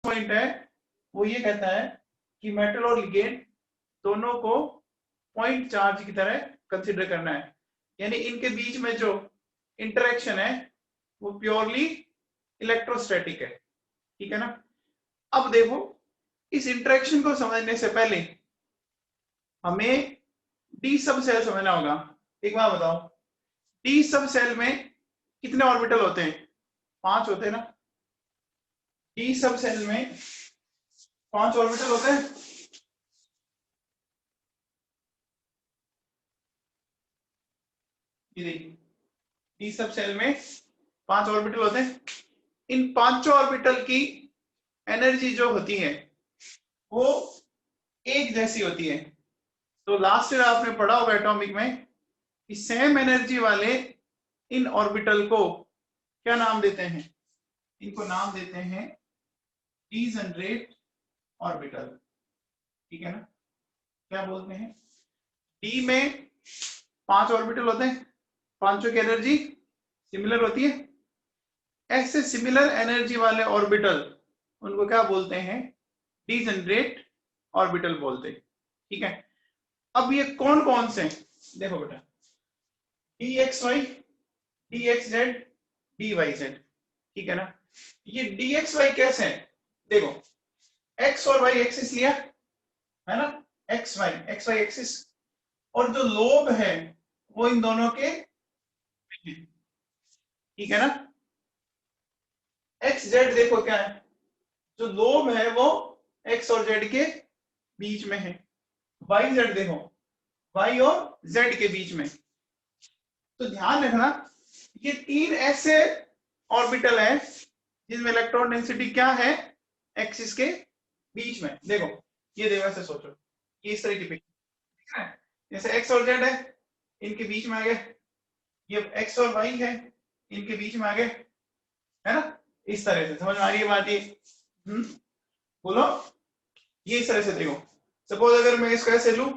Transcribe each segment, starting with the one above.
Point है वो ये कहता है कि मेटल और लिगेंड दोनों को पॉइंट चार्ज की तरह कंसिडर करना है, यानी इनके बीच में जो इंटरेक्शन है वो प्योरली इलेक्ट्रोस्टैटिक है। ठीक है ना। अब देखो, इस इंटरेक्शन को समझने से पहले हमें डी सब सेल समझना होगा। एक बार बताओ, डी सब सेल में कितने ऑर्बिटल होते हैं? 5 होते हैं ना। डी सब सेल में 5 ऑर्बिटल होते हैं। ये देखिए, डी सब सेल में 5 ऑर्बिटल होते हैं। इन पांचों ऑर्बिटल की एनर्जी जो होती है वो एक जैसी होती है। तो लास्ट ईयर आपने पढ़ा होगा एटॉमिक में कि सेम एनर्जी वाले इन ऑर्बिटल को क्या नाम देते हैं? इनको नाम देते हैं डीजनरेट ऑर्बिटल। ठीक है ना। क्या बोलते हैं? डी में 5 ऑर्बिटल होते हैं, पांचों की एनर्जी सिमिलर होती है। ऐसे सिमिलर एनर्जी वाले ऑर्बिटल उनको क्या बोलते हैं? डीजनरेट ऑर्बिटल बोलते हैं। ठीक है। अब ये कौन कौन से? देखो बेटा, D X Y, D X Z, D Y Z. ठीक है ना। ये डी एक्स वाई कैसे है? देखो, एक्स और वाई एक्सिस लिया है ना, एक्स वाई एक्सिस, और जो लोब है वो इन दोनों के, ठीक है ना। एक्स जेड देखो क्या है, जो लोब है वो एक्स और जेड के बीच में है। वाई जेड देखो, वाई और जेड के बीच में। तो ध्यान रखना, ये 3 ऐसे ऑर्बिटल है जिनमें इलेक्ट्रॉन डेंसिटी क्या है? एक्सिस के बीच में। देखो, ये देखो, ऐसे सोचो, ये इस तरह की पिक्चर है, जैसे एक्स और जेड है, इनके बीच में आ गए, ये एक्स और वाई है, इनके बीच में आ गए, है ना। इस तरह से समझ में आ रही है बात ये? बोलो, ये इस तरह से देखो। सपोज अगर मैं इसको ऐसे लूं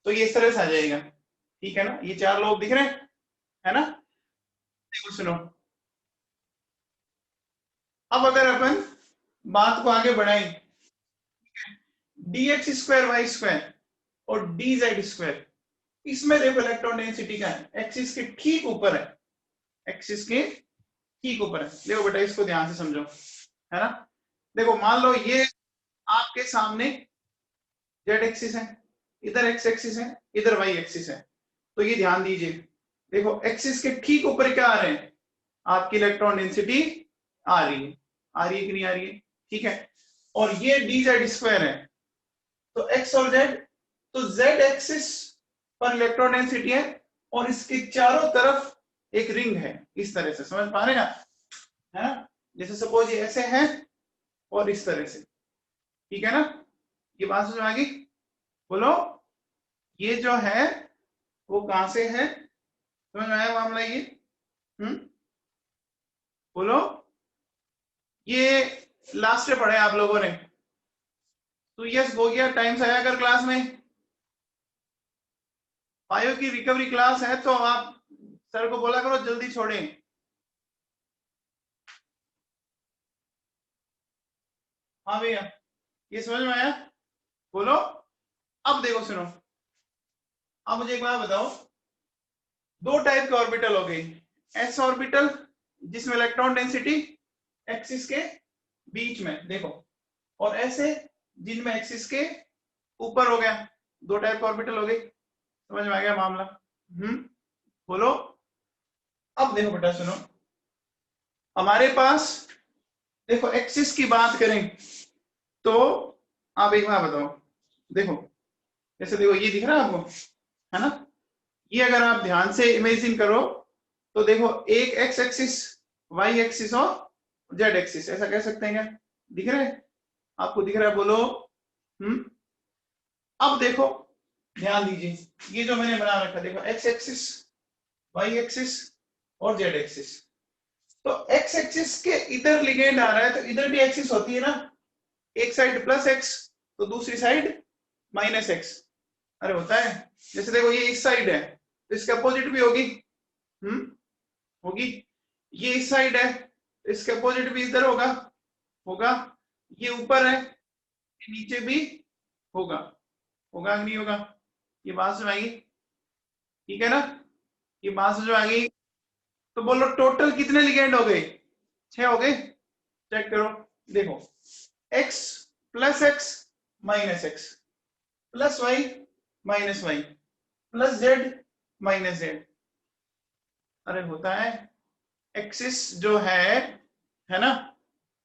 तो ये इस तरह से आ जाएगा। ठीक है ना। ये 4 लोग दिख रहे हैं, है ना। देखो सुनो, अब अगर अपन बात को आगे बढ़ाएं, D X square Y square और डी जेड स्क्वायर, इसमें देखो इलेक्ट्रॉन डेंसिटी का है, एक्सिस के ठीक ऊपर है, एक्सिस के ठीक ऊपर है। देखो बेटा, इसको ध्यान से समझो, है ना। देखो, मान लो ये आपके सामने जेड एक्सिस है, इधर एक्स एक्सिस है, इधर वाई एक्सिस है। तो ये ध्यान दीजिए, देखो एक्सिस के ठीक ऊपर क्या आ रहे हैं? आपकी इलेक्ट्रॉन डेंसिटी आ रही है, आ रही है कि नहीं आ रही है? ठीक है। और ये डी जेड स्क्वायर है, तो एक्स और जेड, तो जेड एक्सिस पर इलेक्ट्रॉन डेंसिटी है, और इसके चारों तरफ एक रिंग है, इस तरह से। समझ पा रहे हैं आप? है ना। जैसे सपोज ये ऐसे है और इस तरह से। ठीक है ना। ये बात समझ में आ गई? बोलो, ये जो है वो कहां से है? समझ में आया मामला ये? बोलो, ये लास्ट में पढ़े आप लोगों ने, तो यस हो गया, टाइम से आया कर क्लास में। बायो की रिकवरी क्लास है तो आप सर को बोला करो जल्दी छोड़ें। हाँ भैया, ये समझ में आया? बोलो। अब देखो सुनो, अब मुझे एक बात बताओ, 2 टाइप के ऑर्बिटल हो गए। एस ऑर्बिटल जिसमें इलेक्ट्रॉन डेंसिटी एक्सिस के बीच में देखो, और ऐसे जिनमें एक्सिस के ऊपर हो गया। 2 टाइप के ऑर्बिटल हो गए। समझ में आ गया मामला? बोलो। अब देखो बेटा सुनो, हमारे पास देखो एक्सिस की बात करें तो आप एक बात बताओ, देखो जैसे देखो ये दिख रहा है आपको, है ना। ये अगर आप ध्यान से इमेजिन करो तो देखो, एक एक्स एक्सिस, वाई एक्सिस और जेड एक्सिस, ऐसा कह सकते हैं क्या? दिख रहा है आपको? दिख रहा है? बोलो। अब देखो, ध्यान दीजिए, ये जो मैंने बना रखा, देखो एक्स एक्सिस, वाई एक्सिस और जेड एक्सिस। तो एक्स एक्सिस के इधर लिगेंड आ रहा है, तो इधर भी एक्सिस होती है ना, एक साइड प्लस एक्स तो दूसरी साइड माइनस एक्स। अरे होता है। जैसे देखो, ये इस साइड है तो इसके अपोजिट भी होगी, होगी। ये इस साइड है, इसके अपोजिट भी इधर होगा, होगा। ये ऊपर है, ये नीचे भी होगा, होगा कि नहीं होगा? ये बात समझ आएगी, ठीक है ना? ये बात समझ आ गई? तो बोलो टोटल कितने लिगेंड हो गए? 6 हो गए। चेक करो, देखो x plus X minus X plus Y minus Y plus Z minus Z. अरे होता है, एक्सिस जो है ना,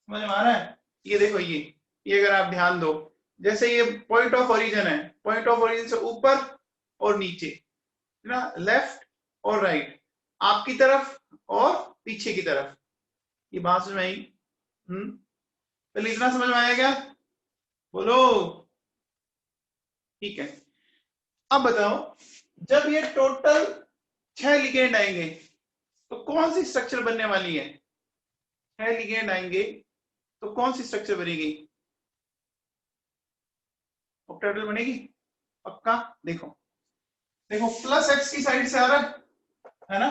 समझ में आ रहा है? ये देखो, ये अगर आप ध्यान दो, जैसे ये पॉइंट ऑफ ओरिजिन है, पॉइंट ऑफ ओरिजिन से ऊपर और नीचे, है ना, लेफ्ट और राइट, आपकी तरफ और पीछे की तरफ। ये बात समझ में आई? पहले इतना समझ में आया क्या? बोलो। ठीक है, अब बताओ, जब ये टोटल 6 लिगेंड आएंगे तो कौन सी स्ट्रक्चर बनने वाली है? 6 लिगेंड आएंगे तो कौन सी स्ट्रक्चर बनेगी? ऑक्टाहेड्रल बनेगी पक्का। देखो, देखो प्लस एक्स की साइड से आ रहा है ना,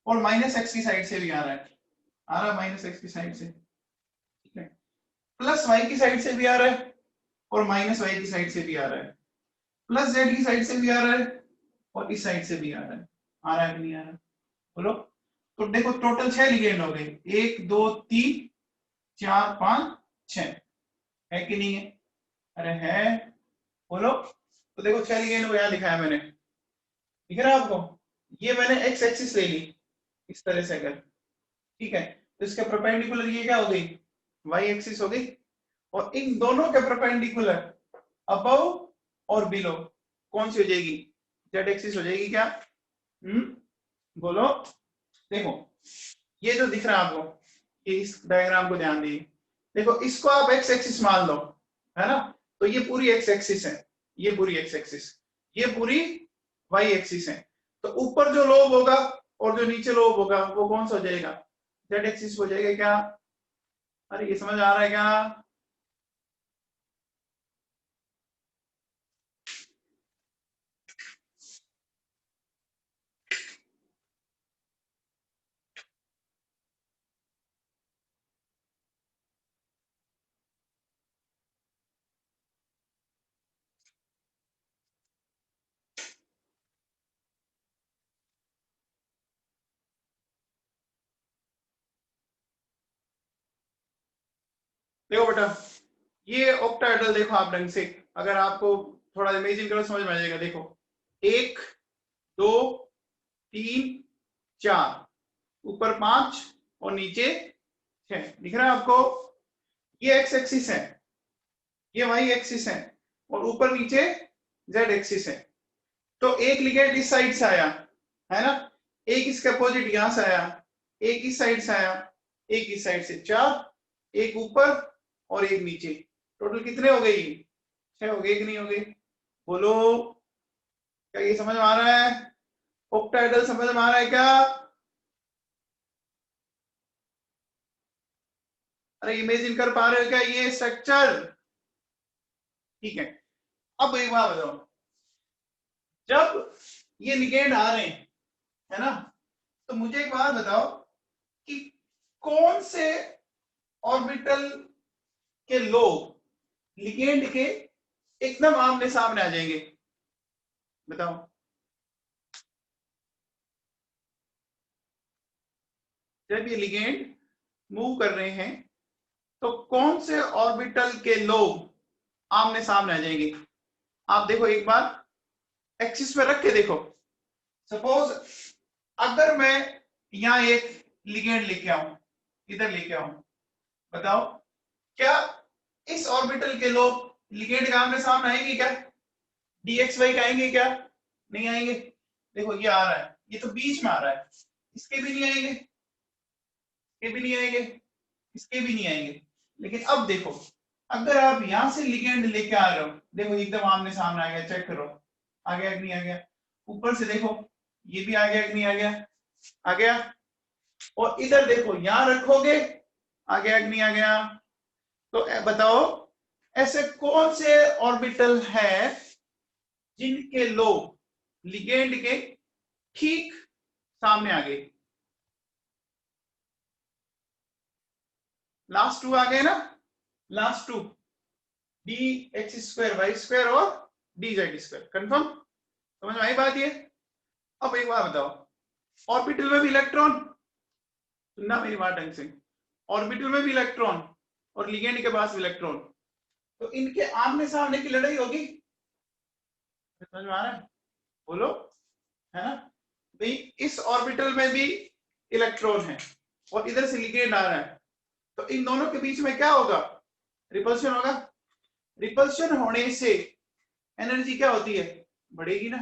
और माइनस एक्स की साइड से भी आ रहा है माइनस एक्स की साइड से, ठीक है। प्लस वाई की साइड से भी आ रहा है और माइनस वाई की साइड से भी आ रहा है, प्लस जेड की साइड से भी आ रहा है और इस साइड से भी आ रहा है कि नहीं आ रहा? बोलो। तो देखो टोटल 6 लिगेंड हो गए, 1 2 3 4 5 6, है कि नहीं है? अरे है, बोलो। तो देखो 6 लिगेंड को यहाँ लिखा है मैंने, दिख रहा है आपको? ये मैंने एक्स एक्सिस ले ली इस तरह से, अगर ठीक है, तो इसके परपेंडिकुलर ये क्या हो गई? वाई एक्सिस हो गई। और इन दोनों के परपेंडिकुलर अबव और बिलो कौन सी हो जाएगी? जेड एक्सिस हो जाएगी क्या? बोलो। देखो ये जो दिख रहा है आपको, ये इस डायग्राम को ध्यान दीजिए, देखो इसको आप एक्स एक्सिस मान लो, है ना, तो ये पूरी एक्स एक्सिस है, ये पूरी एक्स एक्सिस, ये पूरी वाई एक्सिस है। तो ऊपर जो लोब होगा और जो नीचे लोब होगा वो कौन सा हो जाएगा? जेड एक्सिस हो जाएगा क्या? अरे ये समझ आ रहा है क्या? देखो बेटा, ये ऑक्टाहेड्रल देखो आप ढंग से, अगर आपको थोड़ा इमेजिन करो समझ में आ जाएगा। देखो 1 2 3 4, ऊपर 5 और नीचे 6, दिख रहा है आपको? ये एक्स एक्सिस है, ये वाई एक्सिस है, और ऊपर नीचे जेड एक्सिस है। तो एक लिगेंड इस साइड से आया, है ना, एक इसके अपोजिट यहां से आया, एक इस साइड से आया, एक इस साइड से, 4, एक ऊपर और एक नीचे, टोटल कितने हो गई? 6 हो गए कि नहीं हो गई? बोलो। क्या ये समझ में आ रहा है? ऑक्टाहेड्रल समझ में आ रहा है क्या? अरे इमेजिन कर पा रहे हो क्या ये स्ट्रक्चर? ठीक है, अब एक बात बताओ, जब ये लिगेंड आ रहे हैं, है ना, तो मुझे एक बात बताओ कि कौन से ऑर्बिटल के लोब लिगेंड के एकदम आमने सामने आ जाएंगे? बताओ। जब ये लिगेंड मूव कर रहे हैं तो कौन से ऑर्बिटल के लोब आमने सामने आ जाएंगे? आप देखो एक बार एक्सिस पे रख के देखो। सपोज अगर मैं यहां एक लिगेंड लेके आऊं, इधर लेके आऊं, बताओ क्या इस ऑर्बिटल के लोब लिगेंड के आमने सामने आएंगे क्या? डीएक्स वाई आएंगे क्या? नहीं आएंगे। देखो ये आ रहा है, ये तो बीच में आ रहा है, इसके भी नहीं आएंगे, इसके भी नहीं आएंगे, इसके भी नहीं आएंगे। लेकिन अब देखो, अगर आप यहां से लिगेंड लेके आ रहे हो, देखो एकदम आमने सामने आ गया, चेक करो, आ गया कि नहीं आ गया? ऊपर से देखो, ये भी आ गया कि नहीं आ गया? आ गया। और इधर देखो, यहां रखोगे, आ गया कि नहीं आ गया? तो बताओ ऐसे कौन से ऑर्बिटल है जिनके लोब लिगेंड के ठीक सामने आ गए? लास्ट 2 आ गए ना? Last two D X square Y square और डी जेड स्क्वायर। कंफर्म? समझ में आई बात ये? अब एक बात बताओ, ऑर्बिटल में भी इलेक्ट्रॉन, सुनना मेरी बात ढंग से, ऑर्बिटल में भी इलेक्ट्रॉन और लिगेंड के पास भी इलेक्ट्रॉन, तो इनके आमने सामने की लड़ाई होगी। समझ में आ रहा है? बोलो, है ना? भाई इस ऑर्बिटल में भी इलेक्ट्रॉन है और इधर से लिगेंड आ रहा है, तो इन दोनों के बीच में क्या होगा? रिपल्शन होगा। रिपल्शन होने से एनर्जी क्या होती है? बढ़ेगी ना।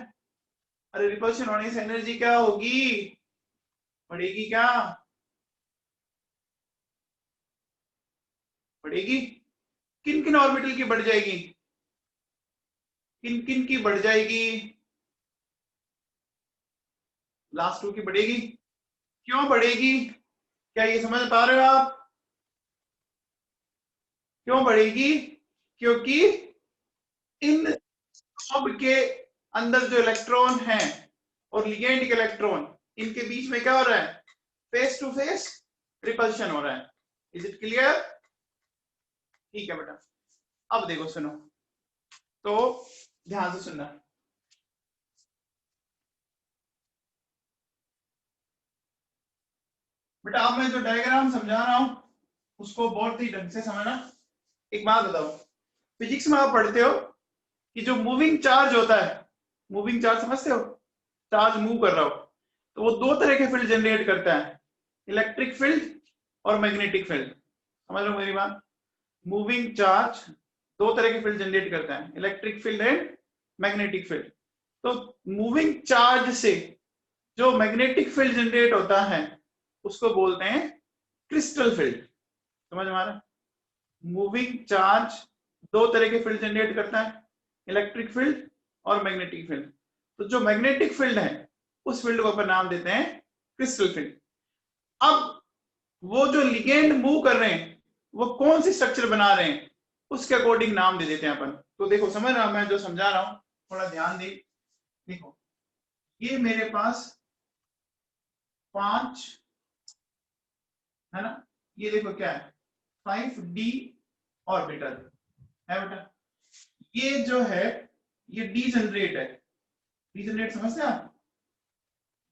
अरे रिपल्शन होने से एनर्जी क्या होगी? बढ़ेगी क्या? बढ़ेगी। किन किन ऑर्बिटल की बढ़ जाएगी? किन किन की बढ़ जाएगी? लास्ट टू की बढ़ेगी। क्यों बढ़ेगी? क्या ये समझ पा रहे हो आप? क्यों बढ़ेगी? क्योंकि इन सब के अंदर जो इलेक्ट्रॉन है और लिगेंड के इलेक्ट्रॉन, इनके बीच में क्या हो रहा है? फेस टू फेस रिपल्शन हो रहा है। Is it clear? ठीक है बेटा, अब देखो सुनो, तो ध्यान से सुनना। बेटा अब मैं जो डायग्राम समझा रहा हूं उसको बहुत ही ढंग से समझना। एक बात बताओ, फिजिक्स में आप पढ़ते हो कि जो मूविंग चार्ज होता है, मूविंग चार्ज समझते हो? चार्ज मूव कर रहा हो तो वो दो तरह के फील्ड जनरेट करता है, इलेक्ट्रिक फील्ड और मैग्नेटिक फील्ड। समझ लो मेरी बात, मूविंग चार्ज दो तरह के फील्ड जनरेट करता है, electric field and magnetic field. तो मूविंग चार्ज से जो मैग्नेटिक फील्ड जनरेट होता है उसको बोलते हैं क्रिस्टल फील्ड। समझ में आ रहा है? मूविंग चार्ज दो तरह के फील्ड जनरेट करता है, इलेक्ट्रिक फील्ड और मैग्नेटिक फील्ड। तो जो मैग्नेटिक फील्ड है उस फील्ड को अपन नाम देते हैं क्रिस्टल फील्ड। अब वो जो लिगेंड मूव कर रहे हैं वो कौन सी स्ट्रक्चर बना रहे हैं उसके अकॉर्डिंग नाम दे देते हैं अपन। तो देखो समझ रहा, मैं जो समझा रहा हूं थोड़ा ध्यान दे। देखो ये मेरे पास 5 है ना, ये देखो क्या है 5d ऑर्बिटल है बेटा। ये जो है ये डीजनरेट है। डीजनरेट समझते हैं आप?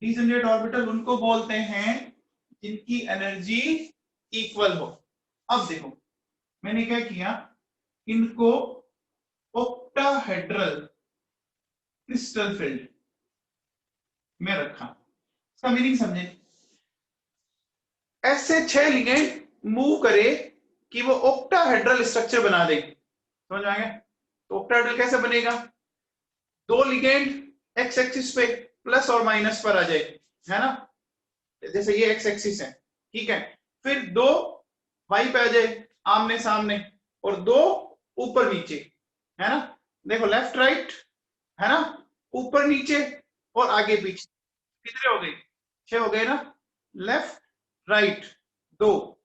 डीजनरेट ऑर्बिटल उनको बोलते हैं जिनकी एनर्जी इक्वल हो। अब देखो मैंने क्या किया, इनको ऑक्टाहेड्रल क्रिस्टल फील्ड में रखा। इसका मीनिंग समझे, ऐसे 6 लिगेंड मूव करे कि वो ऑक्टाहेड्रल स्ट्रक्चर बना दे। समझ आएगा? तो ऑक्टाहेड्रल कैसे बनेगा? दो लिगेंड एक्स एक्सिस पे प्लस और माइनस पर आ जाए, है ना? जैसे ये एक्स एक्सिस है, ठीक है, फिर दो वाई पे आ जाए आमने सामने और दो ऊपर नीचे, है ना? देखो लेफ्ट राइट, है ना, ऊपर नीचे और आगे पीछे। कितने हो गए? 6 हो गए ना? लेफ्ट राइट 2,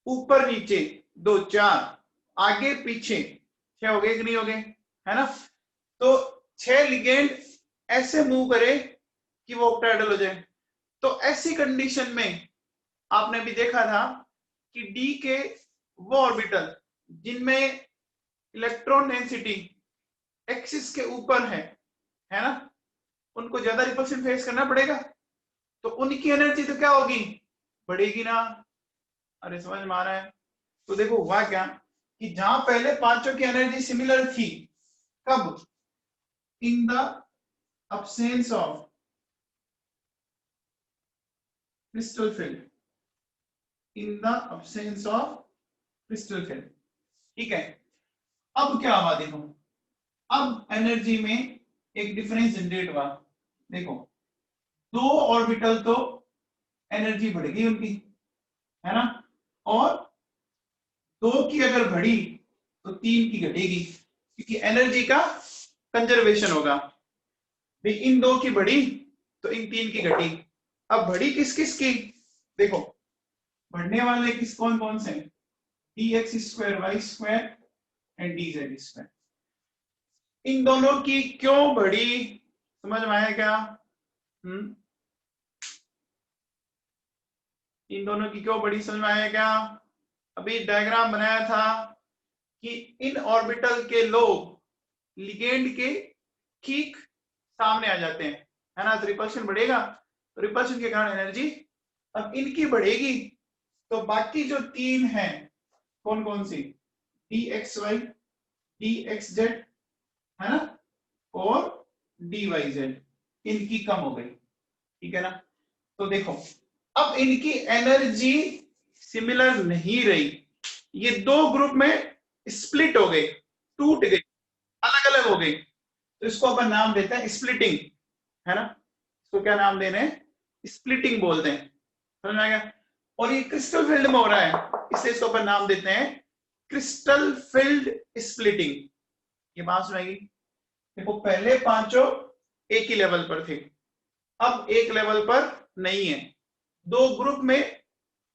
ऊपर नीचे 2, 4, आगे पीछे 6 हो गए कि नहीं हो गए? है ना? तो 6 लिगेंड ऐसे मूव करे कि वो ऑक्टाहेड्रल हो जाए। तो ऐसी कंडीशन में आपने भी देखा था कि डी के वो ऑर्बिटल जिनमें इलेक्ट्रॉन डेंसिटी एक्सिस के ऊपर है ना, उनको ज्यादा रिपल्शन फेस करना पड़ेगा, तो उनकी एनर्जी तो क्या होगी? बढ़ेगी ना। अरे समझ में आ रहा है? तो देखो हुआ क्या कि जहां पहले पांचों की एनर्जी सिमिलर थी, कब? In the absence of crystal field, in the absence of crystal field, ठीक है। अब क्या हुआ देखो, अब एनर्जी में एक डिफरेंस जनरेट हुआ। देखो दो ऑर्बिटल तो एनर्जी बढ़ गई उनकी, है ना, और दो की अगर बढ़ी तो 3 की घटेगी क्योंकि एनर्जी का कंजर्वेशन होगा। भाई इन दो की बढ़ी तो इन 3 की घटी। अब बढ़ी किस किस की? देखो बढ़ने वाले किस कौन कौन से? D X square Y square and D Z square. इन दोनों की क्यों बढ़ी? समझ में आया क्या? इन दोनों की क्यों बढ़ी समझ में आया क्या? अभी डायग्राम बनाया था कि इन ऑर्बिटल के लोब लिगेंड के ठीक सामने आ जाते हैं, है ना। तो रिपल्शन बढ़ेगा, तो रिपल्शन के कारण एनर्जी अब इनकी बढ़ेगी। तो बाकी जो तीन हैं कौन कौन सी, dxy, dxz, है ना, और dyz, इनकी कम हो गई, ठीक है ना। तो देखो अब इनकी एनर्जी सिमिलर नहीं रही, ये दो ग्रुप में स्प्लिट हो गए, टूट गए, अलग अलग हो गई। तो इसको अपन नाम देते हैं स्प्लिटिंग, है ना। इसको क्या नाम दे रहे हैं, स्प्लिटिंग बोलते हैं, समझ में आ गया। और ये क्रिस्टल फील्ड में हो रहा है, इसलिए इसको अपन नाम देते हैं क्रिस्टल फील्ड स्प्लिटिंग। ये बात सुनाएगी। देखो पहले पांचों एक ही लेवल पर थे, अब एक लेवल पर नहीं है, दो ग्रुप में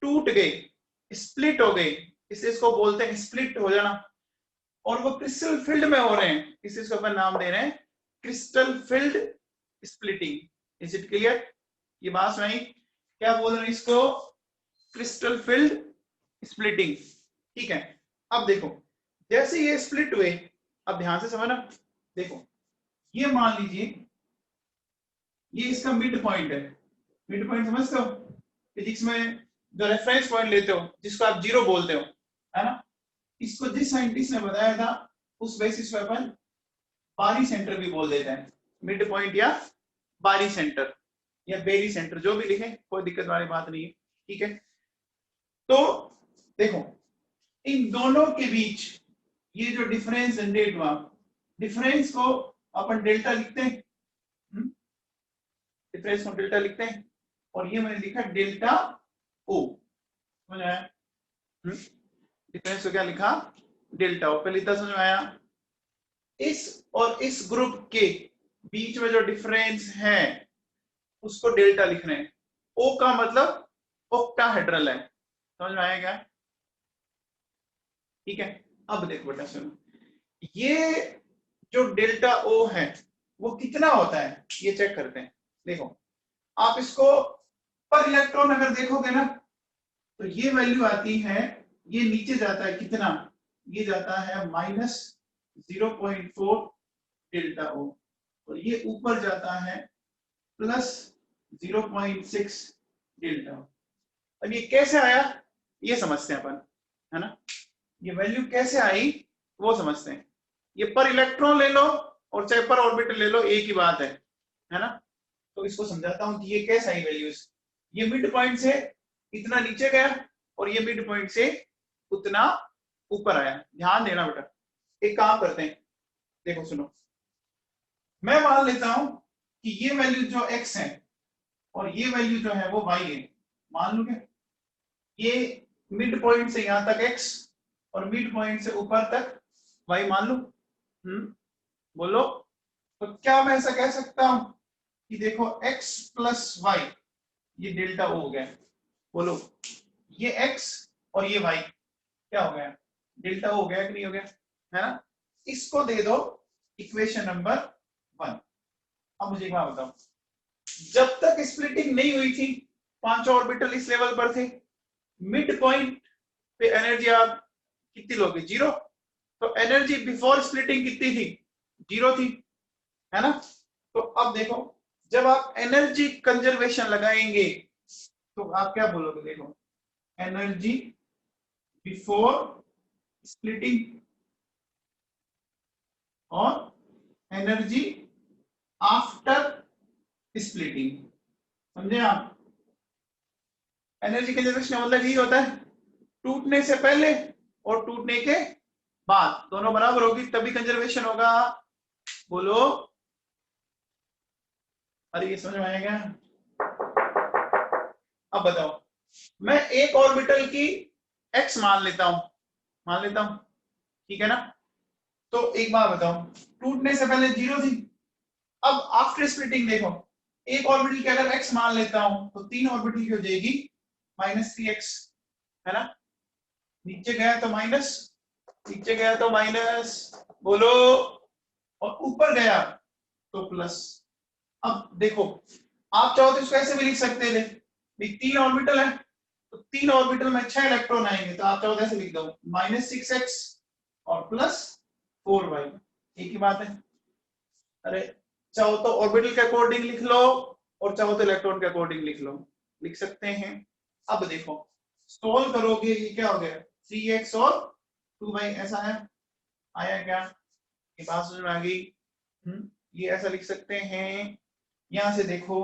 टूट गए, स्प्लिट हो गए, इसलिए इसको बोलते हैं स्प्लिट हो जाना। और वो क्रिस्टल फील्ड में हो रहे हैं, इसलिए इसको अपन नाम दे रहे हैं crystal field splitting. Is it clear, ये बात सुनाई। क्या बोल रहे हैं इसको, क्रिस्टल फील्ड स्प्लिटिंग, ठीक है। अब देखो जैसे ये स्प्लिट हुए, अब ध्यान से समझना, देखो ये मान लीजिए ये इसका मिड पॉइंट है, मिड पॉइंट समझते हो, फिजिक्स में जो रेफरेंस पॉइंट लेते हो जिसको आप जीरो बोलते हो, है ना। इसको जिस साइंटिस्ट ने बताया था उस बेसिस पे अपन बारी सेंटर भी बोल देते हैं, मिड पॉइंट या बारी सेंटर या बेरी सेंटर, जो भी लिखे कोई दिक्कत वाली बात नहीं है, ठीक है। तो देखो इन दोनों के बीच ये जो डिफरेंस जनरेट हुआ, डिफरेंस को अपन डेल्टा लिखते हैं, डिफरेंस को डेल्टा लिखते हैं, और ये मैंने लिखा डेल्टा ओ, समझ आया। डिफरेंस को क्या लिखा, डेल्टा ओ, पहले इतना समझ में आया। इस और इस ग्रुप के बीच में जो डिफरेंस है उसको डेल्टा लिखना है। ओ का मतलब ऑक्टाहेड्रल है, समझ में आया क्या, ठीक है। अब देखो बेटा सुनो, ये जो डेल्टा ओ है वो कितना होता है ये चेक करते हैं। देखो आप इसको पर इलेक्ट्रॉन अगर देखोगे ना तो ये वैल्यू आती है, ये नीचे जाता है कितना, ये जाता है -0.4 डेल्टा ओ, और ये ऊपर जाता है +0.6 डेल्टा ओ। अब ये कैसे आया ये समझते हैं अपन, है ना। ये वैल्यू कैसे आई वो समझते हैं। ये पर इलेक्ट्रॉन ले लो और चाहे पर ऑर्बिटल ले लो, एक ही बात है ना। तो इसको समझाता हूं कि ये कैसे आई वैल्यूज। ये मिड पॉइंट से इतना नीचे गया और ये मिड पॉइंट से उतना ऊपर आया, ध्यान देना बेटा। एक काम करते हैं, देखो सुनो, मैं मान लेता हूं कि ये वैल्यू जो x है और ये वैल्यू जो है वो y है, मान लो क्या, ये मिड पॉइंट से यहां तक x और मिड पॉइंट से ऊपर तक y मान लो। बोलो, तो क्या मैं ऐसा कह सकता हूं कि देखो x प्लस वाई, ये डेल्टा ओ हो गया, बोलो ये x और ये y क्या हो गया, डेल्टा ओ हो गया कि नहीं हो गया, है ना। इसको दे दो इक्वेशन नंबर 1। अब मुझे एक बात बताओ, जब तक स्प्लिटिंग नहीं हुई थी पांचों ऑर्बिटल इस लेवल पर थे, मिड पॉइंट पे एनर्जी आप कितनी लोगे, 0। तो एनर्जी बिफोर स्प्लिटिंग कितनी थी, 0 थी, है ना। तो अब देखो जब आप एनर्जी कंजर्वेशन लगाएंगे तो आप क्या बोलोगे, देखो एनर्जी बिफोर स्प्लिटिंग और एनर्जी आफ्टर स्प्लिटिंग, समझे आप। एनर्जी कंजर्वेशन का मतलब यही होता है टूटने से पहले और टूटने के बाद दोनों बराबर होगी तभी कंजर्वेशन होगा, बोलो। अरे ये समझ में आएगा। अब बताओ, मैं एक ऑर्बिटल की x मान लेता हूं, ठीक है ना। तो एक बात बताओ, टूटने से पहले 0 थी, अब आफ्टर स्प्लिटिंग देखो, एक ऑर्बिटल की अगर x मान लेता हूं तो 3 ऑर्बिटल की हो जाएगी -3x, है ना। नीचे गया तो माइनस, नीचे गया तो माइनस, बोलो, और ऊपर गया तो प्लस। अब देखो आप चाहो तो इसको ऐसे भी लिख सकते थे, 3 ऑर्बिटल है तो 3 ऑर्बिटल में 6 इलेक्ट्रॉन आएंगे, तो आप चाहो तो ऐसे लिख दो -6x और प्लस 4y, एक ही बात है। अरे चाहो तो ऑर्बिटल के अकॉर्डिंग लिख लो और चाहो तो इलेक्ट्रॉन के अकॉर्डिंग लिख लो, लिख सकते हैं। अब देखो सोल्व करोगे ये क्या हो गया 3x और 2y, ऐसा है, आया क्या, ये बात समझ में आ गई। ये ऐसा लिख सकते हैं। यहां से देखो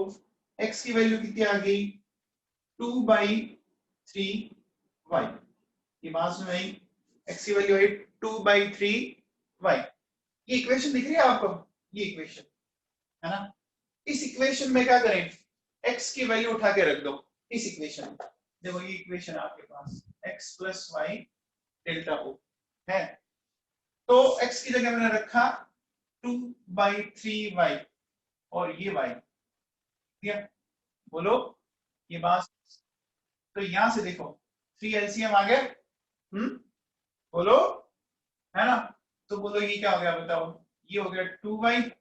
x की वैल्यू कितनी आ गई 2/3y, ये बात समझ में आई। x की वैल्यू है 2/3y। ये इक्वेशन दिख रही है आपको, ये इक्वेशन है ना। इस इक्वेशन में क्या करें, x की वैल्यू उठा के रख दो इस इक्वेशन में। देखो ये इक्वेशन आपके पास x प्लस वाई डेल्टा ओ है, तो x की जगह मैंने रखा 2/3y और ये y, ठीक है, बोलो ये बात। तो यहां से देखो 3 एलसीएम आ गया, बोलो, है ना। तो बोलो ये क्या हो गया बताओ, ये हो गया 2y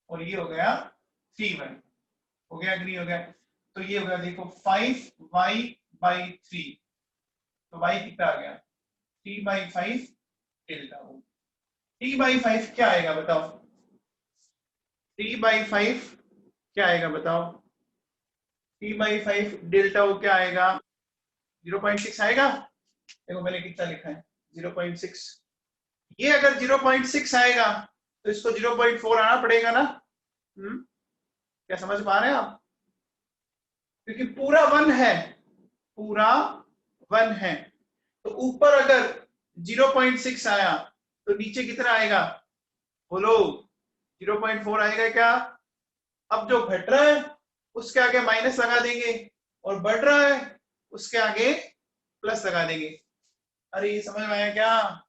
और ये हो गया 3y, हो गया कि नहीं हो गया। तो ये हो गया देखो 5y/3, तो y कितना आ गया 3/5 डेल्टा ओ। 3/5 क्या आएगा बताओ, 3/5 क्या आएगा बताओ, 3/5 डेल्टा ओ क्या आएगा 0.6 आएगा। देखो मैंने कितना लिखा है 0.6, ये अगर 0.6 आएगा तो इसको 0.4 आना पड़ेगा ना। क्या समझ पा रहे हैं आप, क्योंकि पूरा 1 है, पूरा 1 है, तो ऊपर अगर 0.6 आया तो नीचे कितना आएगा बोलो 0.4 आएगा क्या। अब जो घट रहा है उसके आगे माइनस लगा देंगे और बढ़ रहा है उसके आगे प्लस लगा देंगे। अरे ये समझ में आया क्या,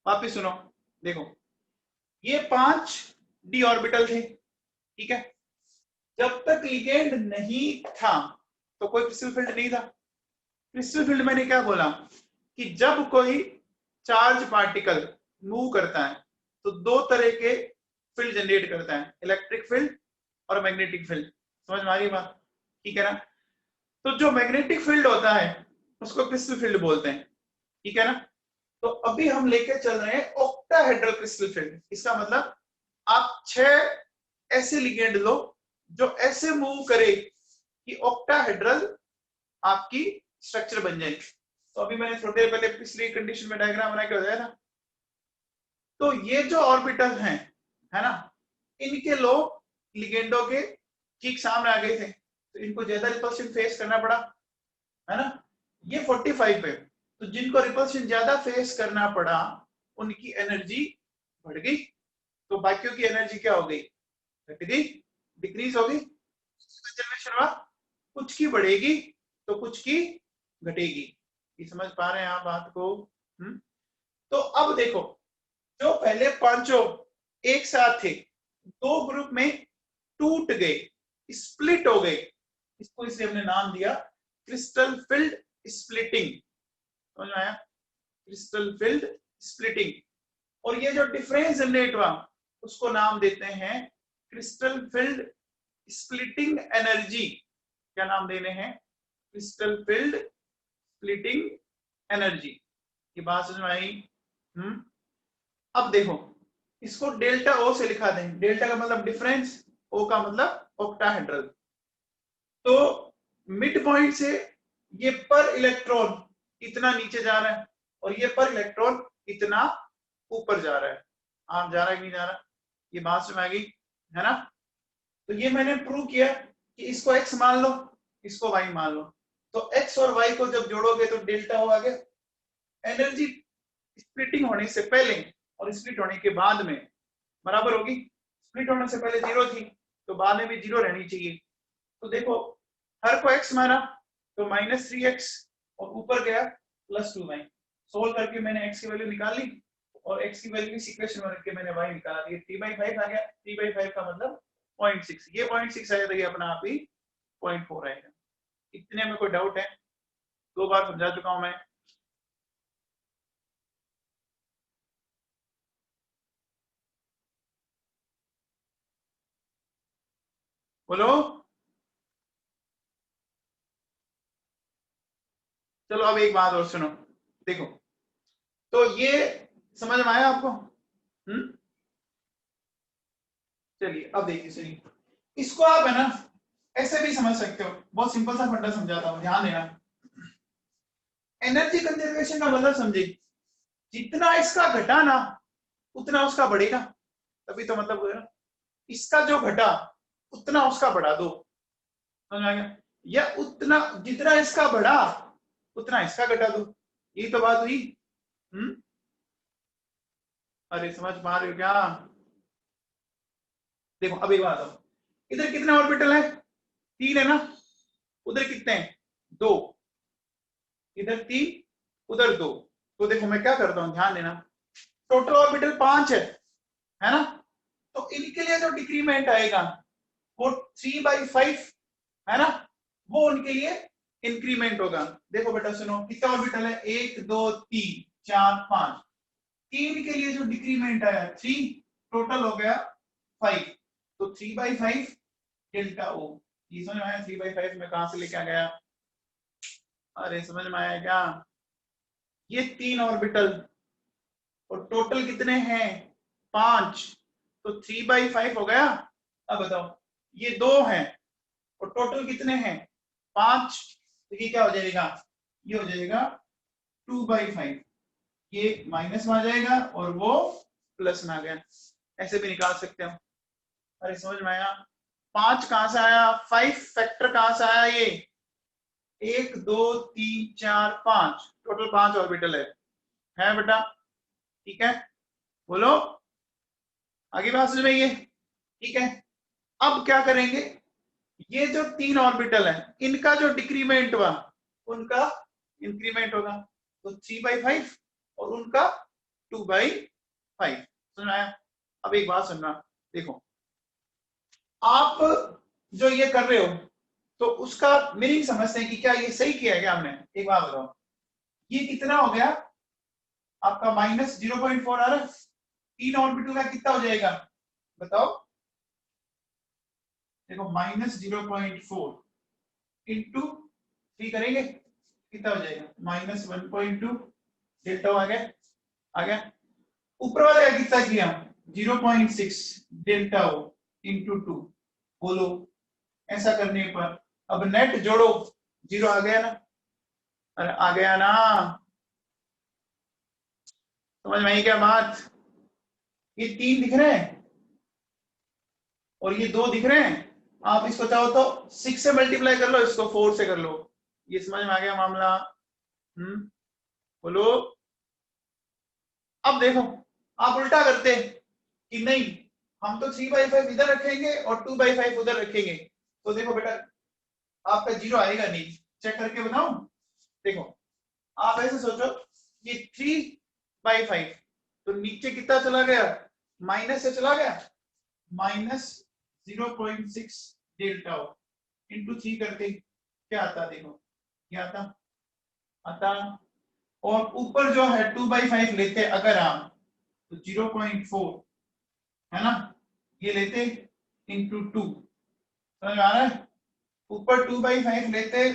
वापिस सुनो। देखो ये 5 डी ऑर्बिटल थे, ठीक है, जब तक लिगेंड नहीं था तो कोई क्रिस्टल फील्ड नहीं था। क्रिस्टल फील्ड मैंने क्या बोला कि जब कोई चार्ज पार्टिकल मूव करता है तो दो तरह के फील्ड जनरेट करता है, इलेक्ट्रिक फील्ड और मैग्नेटिक फील्ड। समझ में आ रही बात, ठीक है ना। तो जो मैग्नेटिक फील्ड होता है उसको क्रिस्टल फील्ड बोलते हैं, ठीक है ना। तो अभी हम लेके चल रहे हैं ऑक्टाहेड्रल क्रिस्टल फील्ड। इसका मतलब आप 6 ऐसे लिगेंड लो जो ऐसे मूव करे कि ऑक्टाहेड्रल आपकी स्ट्रक्चर बन जाए। तो अभी मैंने थोड़ी देर पहले पिछली कंडीशन में डायग्राम बना के बताया था। तो ये जो ऑर्बिटल हैं, है ना, इनके लो लिगेंडों के ठीक सामने आ गए थे, तो इनको ज्यादा रिपल्शन फेस करना पड़ा, है ना। ये 45 है, तो जिनको रिपल्शन ज्यादा फेस करना पड़ा उनकी एनर्जी बढ़ गई, तो बाकियों की एनर्जी क्या हो गई, घट गई, डिक्रीज हो गई। कंजर्वेशन हुआ, कुछ की बढ़ेगी तो कुछ की घटेगी। ये समझ पा रहे हैं आप बात को। तो अब देखो जो पहले पांचों एक साथ थे दो ग्रुप में टूट गए, स्प्लिट हो गए, इसको इसे हमने नाम दिया क्रिस्टल फील्ड स्प्लिटिंग। समझ में आया, क्रिस्टल फील्ड स्प्लिटिंग। और ये जो डिफरेंस जनरेट हुआ उसको नाम देते हैं क्रिस्टल फील्ड स्प्लिटिंग एनर्जी। क्या नाम देने हैं, क्रिस्टल फील्ड स्प्लिटिंग एनर्जी। ये बात समझ में आई। अब देखो इसको डेल्टा ओ से लिखा दें, डेल्टा का मतलब डिफरेंस, ओ का मतलब ऑक्टाहेड्रल। तो मिड पॉइंट से ये पर इलेक्ट्रॉन इतना नीचे जा रहा है और ये पर इलेक्ट्रॉन इतना ऊपर जा रहा है। आप जा रहा है कि नहीं जा रहा, ये बात समझ में आ गई, है ना। तो ये मैंने प्रूव किया कि इसको x मान लो इसको y मान लो, तो x और y को जब जोड़ोगे तो डेल्टा हो गया। एनर्जी स्प्लिटिंग होने से पहले और स्प्लिट होने के बाद में बराबर होगी। स्प्लिट होने से पहले 0 थी तो बाद में भी 0 रहनी चाहिए। तो देखो हर को x माना तो -3x और ऊपर गया +2y। सोल्व करके मैंने x की वैल्यू निकाल ली और x की वैल्यू इस इक्वेशन में रख के मैंने y निकाला दिया, 3/5 आ गया। 3/5 का मतलब 0.6, ये 0.6 आया तो ये अपना आप ही 0.4 आएगा। इतने में कोई डाउट है, 2 बार समझा चुका हूं मैं। बोलो, चलो अब एक बात और सुनो। देखो तो ये समझ में आया आपको? चलिए अब देखिए, सुनिए, इसको आप है ना ऐसे भी समझ सकते हो, बहुत सिंपल सा फंडा समझाता हूं, ध्यान देना। एनर्जी कंजर्वेशन का मतलब समझे, जितना इसका घटा ना उतना उसका बढ़ेगा, तभी तो मतलब हुआ ना, इसका जो घटा उतना उसका बढ़ा दो, समझ में आ गया? या उतना जितना इसका बढ़ा उतना इसका घटा दो, यही तो बात हुई। अरे समझ पा रहे हो क्या? देखो अब एक बात बताओ, इधर कितने ऑर्बिटल है? 3 है ना, उधर कितने हैं? 2, इधर 3 उधर 2। तो देखो मैं क्या करता हूं, ध्यान देना, टोटल ऑर्बिटल 5 है ना, तो इनके लिए जो डिक्रीमेंट आएगा वो 3/5 है ना, वो उनके लिए इंक्रीमेंट होगा। देखो बेटा सुनो, कितने ऑर्बिटल है? 1 2 3 4 5, 3 के लिए जो डिक्रीमेंट आया 3, टोटल हो गया 5, तो 3/5 डेल्टा ओ। ये समझ में आया? 3/5 में कहां से लेके आ गया? अरे समझ में आया क्या? ये 3 ऑर्बिटल और टोटल कितने हैं? 5, तो 3/5 हो गया। अब बताओ, ये 2 हैं और टोटल कितने हैं? 5, तो ये क्या हो जाएगा? ये हो जाएगा 2/5, ये माइनस में आ जाएगा और वो प्लस में आ गया, ऐसे भी निकाल सकते हो। अरे समझ में आया? 5 कहां से आया? 5 फैक्टर कहां से आया? ये 1 2 3 4 5, टोटल 5 ऑर्बिटल है बेटा? ठीक है, बोलो आगे बात समझ में ये? ठीक है, अब क्या करेंगे, ये जो 3 ऑर्बिटल है इनका जो डिक्रीमेंट हुआ उनका इंक्रीमेंट होगा, तो 3/5 और उनका 2/5, समझ में आया? अब एक बात सुनना, देखो आप जो ये कर रहे हो तो उसका मीनिंग समझते हैं कि क्या ये सही किया है क्या हमने? एक बात बताओ, ये कितना हो गया आपका? -0.4 आ रहा है, 3 ऑर्बिटल का कितना हो जाएगा बताओ? देखो -0.4 इंटू 3 करेंगे कितना हो जाएगा? -1.2 डेल्टा आ गया, आ गया। ऊपर वाले का कितना किया? 0.6 डेल्टा ओ इंटू 2, बोलो ऐसा करने पर अब नेट जोड़ो, 0 आ गया ना? अरे आ गया ना? समझ में आई क्या बात? ये 3 दिख रहे हैं और ये 2 दिख रहे हैं, आप इसको चाहो तो 6 से मल्टीप्लाई कर लो, इसको 4 से कर लो। ये समझ में आ गया मामला? बोलो। अब देखो आप उल्टा करते कि नहीं, हम तो 3/5 इधर रखेंगे और 2/5 उधर रखेंगे, तो देखो बेटा आपका 0 आएगा नहीं, चेक करके बताऊं? देखो आप ऐसे सोचो, ये 3/5 तो नीचे कितना चला गया? माइनस से चला गया, -0.6 डेल्टा इंटू 3 करते क्या आता? देखो क्या आता? आता, और ऊपर जो है 2/5 लेते अगर आप तो 0.4 है ना, ये लेते इंटू 2, समझ आ रहा है? ऊपर 2/5 लेते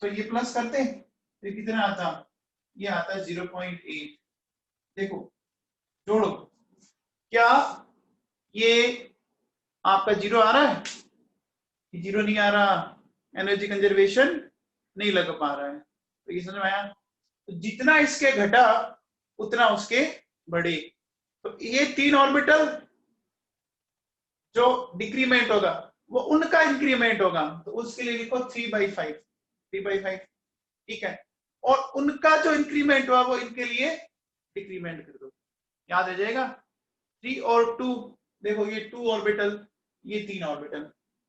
तो ये प्लस करते तो ये कितना आता? ये आता 0.8। देखो जोड़ो, क्या ये आपका 0 आ रहा है? 0 नहीं आ रहा, एनर्जी कंजर्वेशन नहीं लग पा रहा है, तो ये समझ में आया? तो जितना इसके घटा उतना उसके बढ़े, तो ये 3 ऑर्बिटल जो डिक्रीमेंट होगा वो उनका इंक्रीमेंट होगा, तो उसके लिए लिखो 3/5, ठीक है, और उनका जो इंक्रीमेंट हुआ वो इनके लिए डिक्रीमेंट कर दो, याद आ जाएगा? 3 और 2, देखो ये 2 ऑर्बिटल, ये 3 ऑर्बिटल,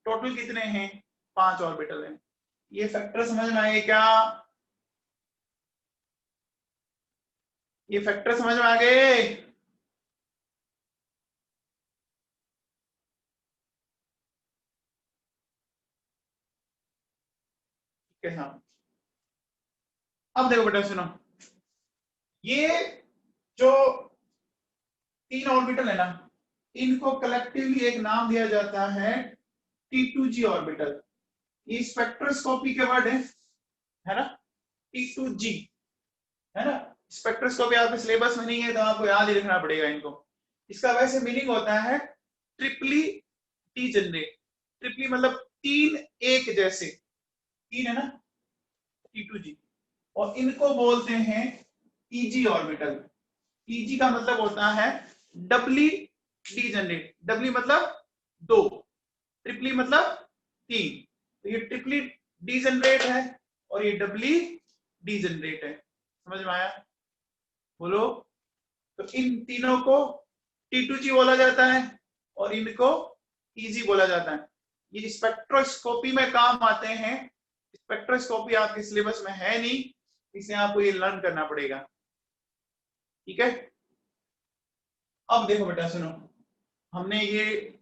टोटल कितने हैं? 5 ऑर्बिटल हैं। ये फैक्टर समझ में आए क्या? ये फैक्टर समझ में आ गए? ठीक है, हाँ। अब देखो बेटा सुनो, ये जो 3 ऑर्बिटल है ना, इनको कलेक्टिवली एक नाम दिया जाता है T2G ऑर्बिटल। ये स्पेक्ट्रोस्कोपी के वर्ड है ना? T2G है ना? स्पेक्ट्रोस्कोपी आपके सिलेबस में नहीं है तो आपको याद ही रखना पड़ेगा इनको। इसका वैसे मीनिंग होता है ट्रिपली डीजेनरेट। ट्रिपली मतलब तीन एक जैसे, तीन है ना, T2G, और इनको बोलते हैं ईजी ऑर्बिटल। ईजी का मतलब होता है डबली डीजेनरेट। डबली मतलब दो, ट्रिपली मतलब तीन। तो ये ट्रिपली डीजेनरेट है और ये डबली डीजेनरेट है। समझ में आया? बोलो। तो इन तीनों को T2G बोला जाता है और इनको ईजी बोला जाता है। ये स्पेक्ट्रोस्कोपी में काम आते हैं। स्पेक्ट्रोस्कोपी आपके सिलेबस में है नहीं, इसे आपको ये लर्न करना पड़ेगा। ठीक है, अब देखो बेटा सुनो, हमने ये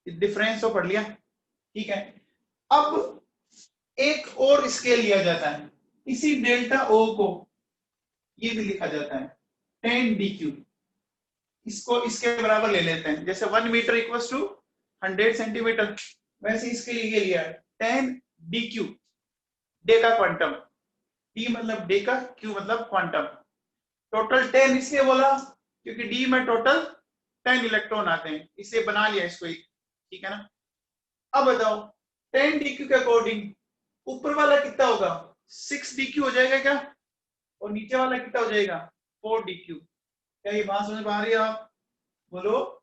डिफरेंस तो पढ़ लिया, ठीक है। अब एक और स्केल लिया जाता है, इसी डेल्टा ओ को ये भी लिखा जाता है 10 DQ। इसको इसके बराबर ले लेते हैं, जैसे 1 मीटर इक्वल्स टू 100 सेंटीमीटर, वैसे इसके लिए ये लिया 10 DQ, डे का क्वांटम। डी मतलब डे का, क्यू मतलब क्वांटम। टोटल 10 इसलिए बोला क्योंकि डी में टोटल 10 इलेक्ट्रॉन आते हैं, इसलिए बना लिया इसको एक, ठीक है ना। अब बताओ 10 DQ के अकॉर्डिंग ऊपर वाला कितना होगा? 6 DQ हो जाएगा क्या? और नीचे वाला कितना हो जाएगा? 4 DQ। क्या ये बात समझ पा रही है आप? बोलो।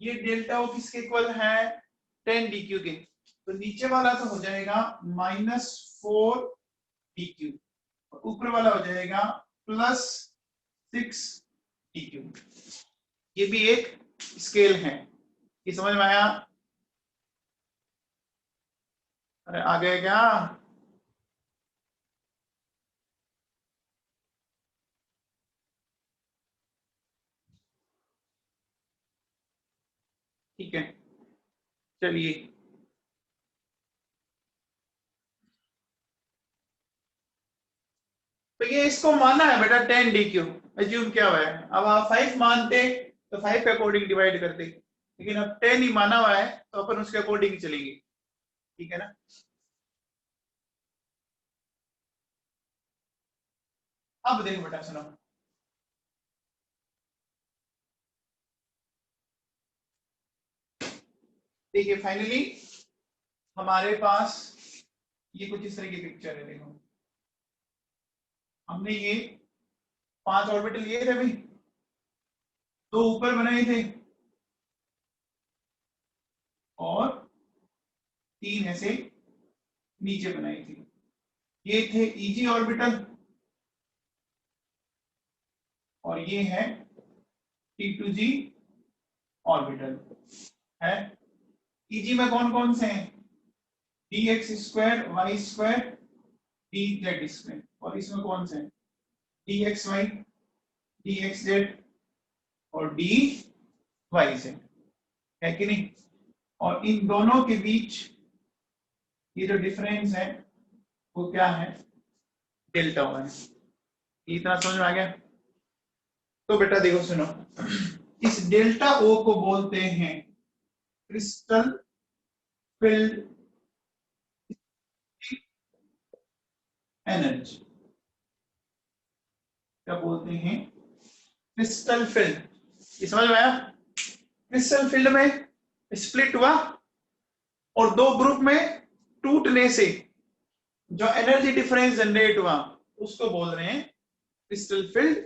ये डेल्टा ओ किसके इक्वल है? 10 DQ के। तो नीचे वाला तो हो जाएगा -4 DQ, ऊपर वाला हो जाएगा +6 DQ। ये भी एक स्केल है, ये समझ में आया? अरे आ गया क्या? ठीक है, चलिए। तो ये इसको माना है बेटा 10 DQ, एज्यूम क्या हुआ है। अब आप 5 मानते तो 5 के अकॉर्डिंग डिवाइड करते, लेकिन अब 10 ही माना हुआ है तो अपन उसके अकॉर्डिंग चलेंगे, ठीक है ना। अब देखो बेटा सुनो, देखिए फाइनली हमारे पास ये कुछ इस तरह की पिक्चर है। देखो हमने ये 5 ऑर्बिटल लिए थे भाई, 2 ऊपर बनाए थे और 3 ऐसे नीचे बनाई थी। ये थे ईजी ऑर्बिटल और ये है T2G ऑर्बिटल है। ईजी में कौन कौन से हैं? dx square Y square dz square, और इसमें कौन से हैं? dxy dxz और dyz, है कि नहीं। और इन दोनों के बीच ये जो डिफरेंस है वो क्या है? डेल्टा ओ है। इतना समझ में आ गया? तो बेटा देखो सुनो, इस डेल्टा ओ को बोलते हैं क्रिस्टल फील्ड एनर्जी। क्या बोलते हैं? Crystal field. ये समझ में आया? क्रिस्टल फील्ड में स्प्लिट हुआ और 2 ग्रुप में टूटने से जो एनर्जी डिफरेंस जनरेट हुआ उसको बोल रहे हैं क्रिस्टल फील्ड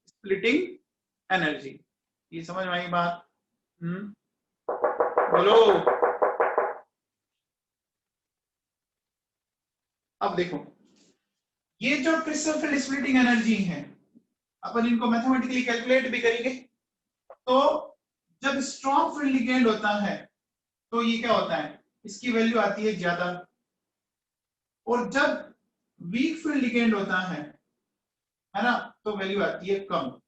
स्प्लिटिंग एनर्जी। ये समझ में आई बात? बोलो। अब देखो ये जो क्रिस्टल फील्ड स्प्लिटिंग एनर्जी है, अपन इनको मैथमेटिकली कैलकुलेट भी करेंगे। तो जब स्ट्रॉन्ग फील्ड लिगेंड होता है तो ये क्या होता है? इसकी वैल्यू आती है ज्यादा, और जब वीक फील्ड लिगेंड होता है ना, तो वैल्यू आती है कम,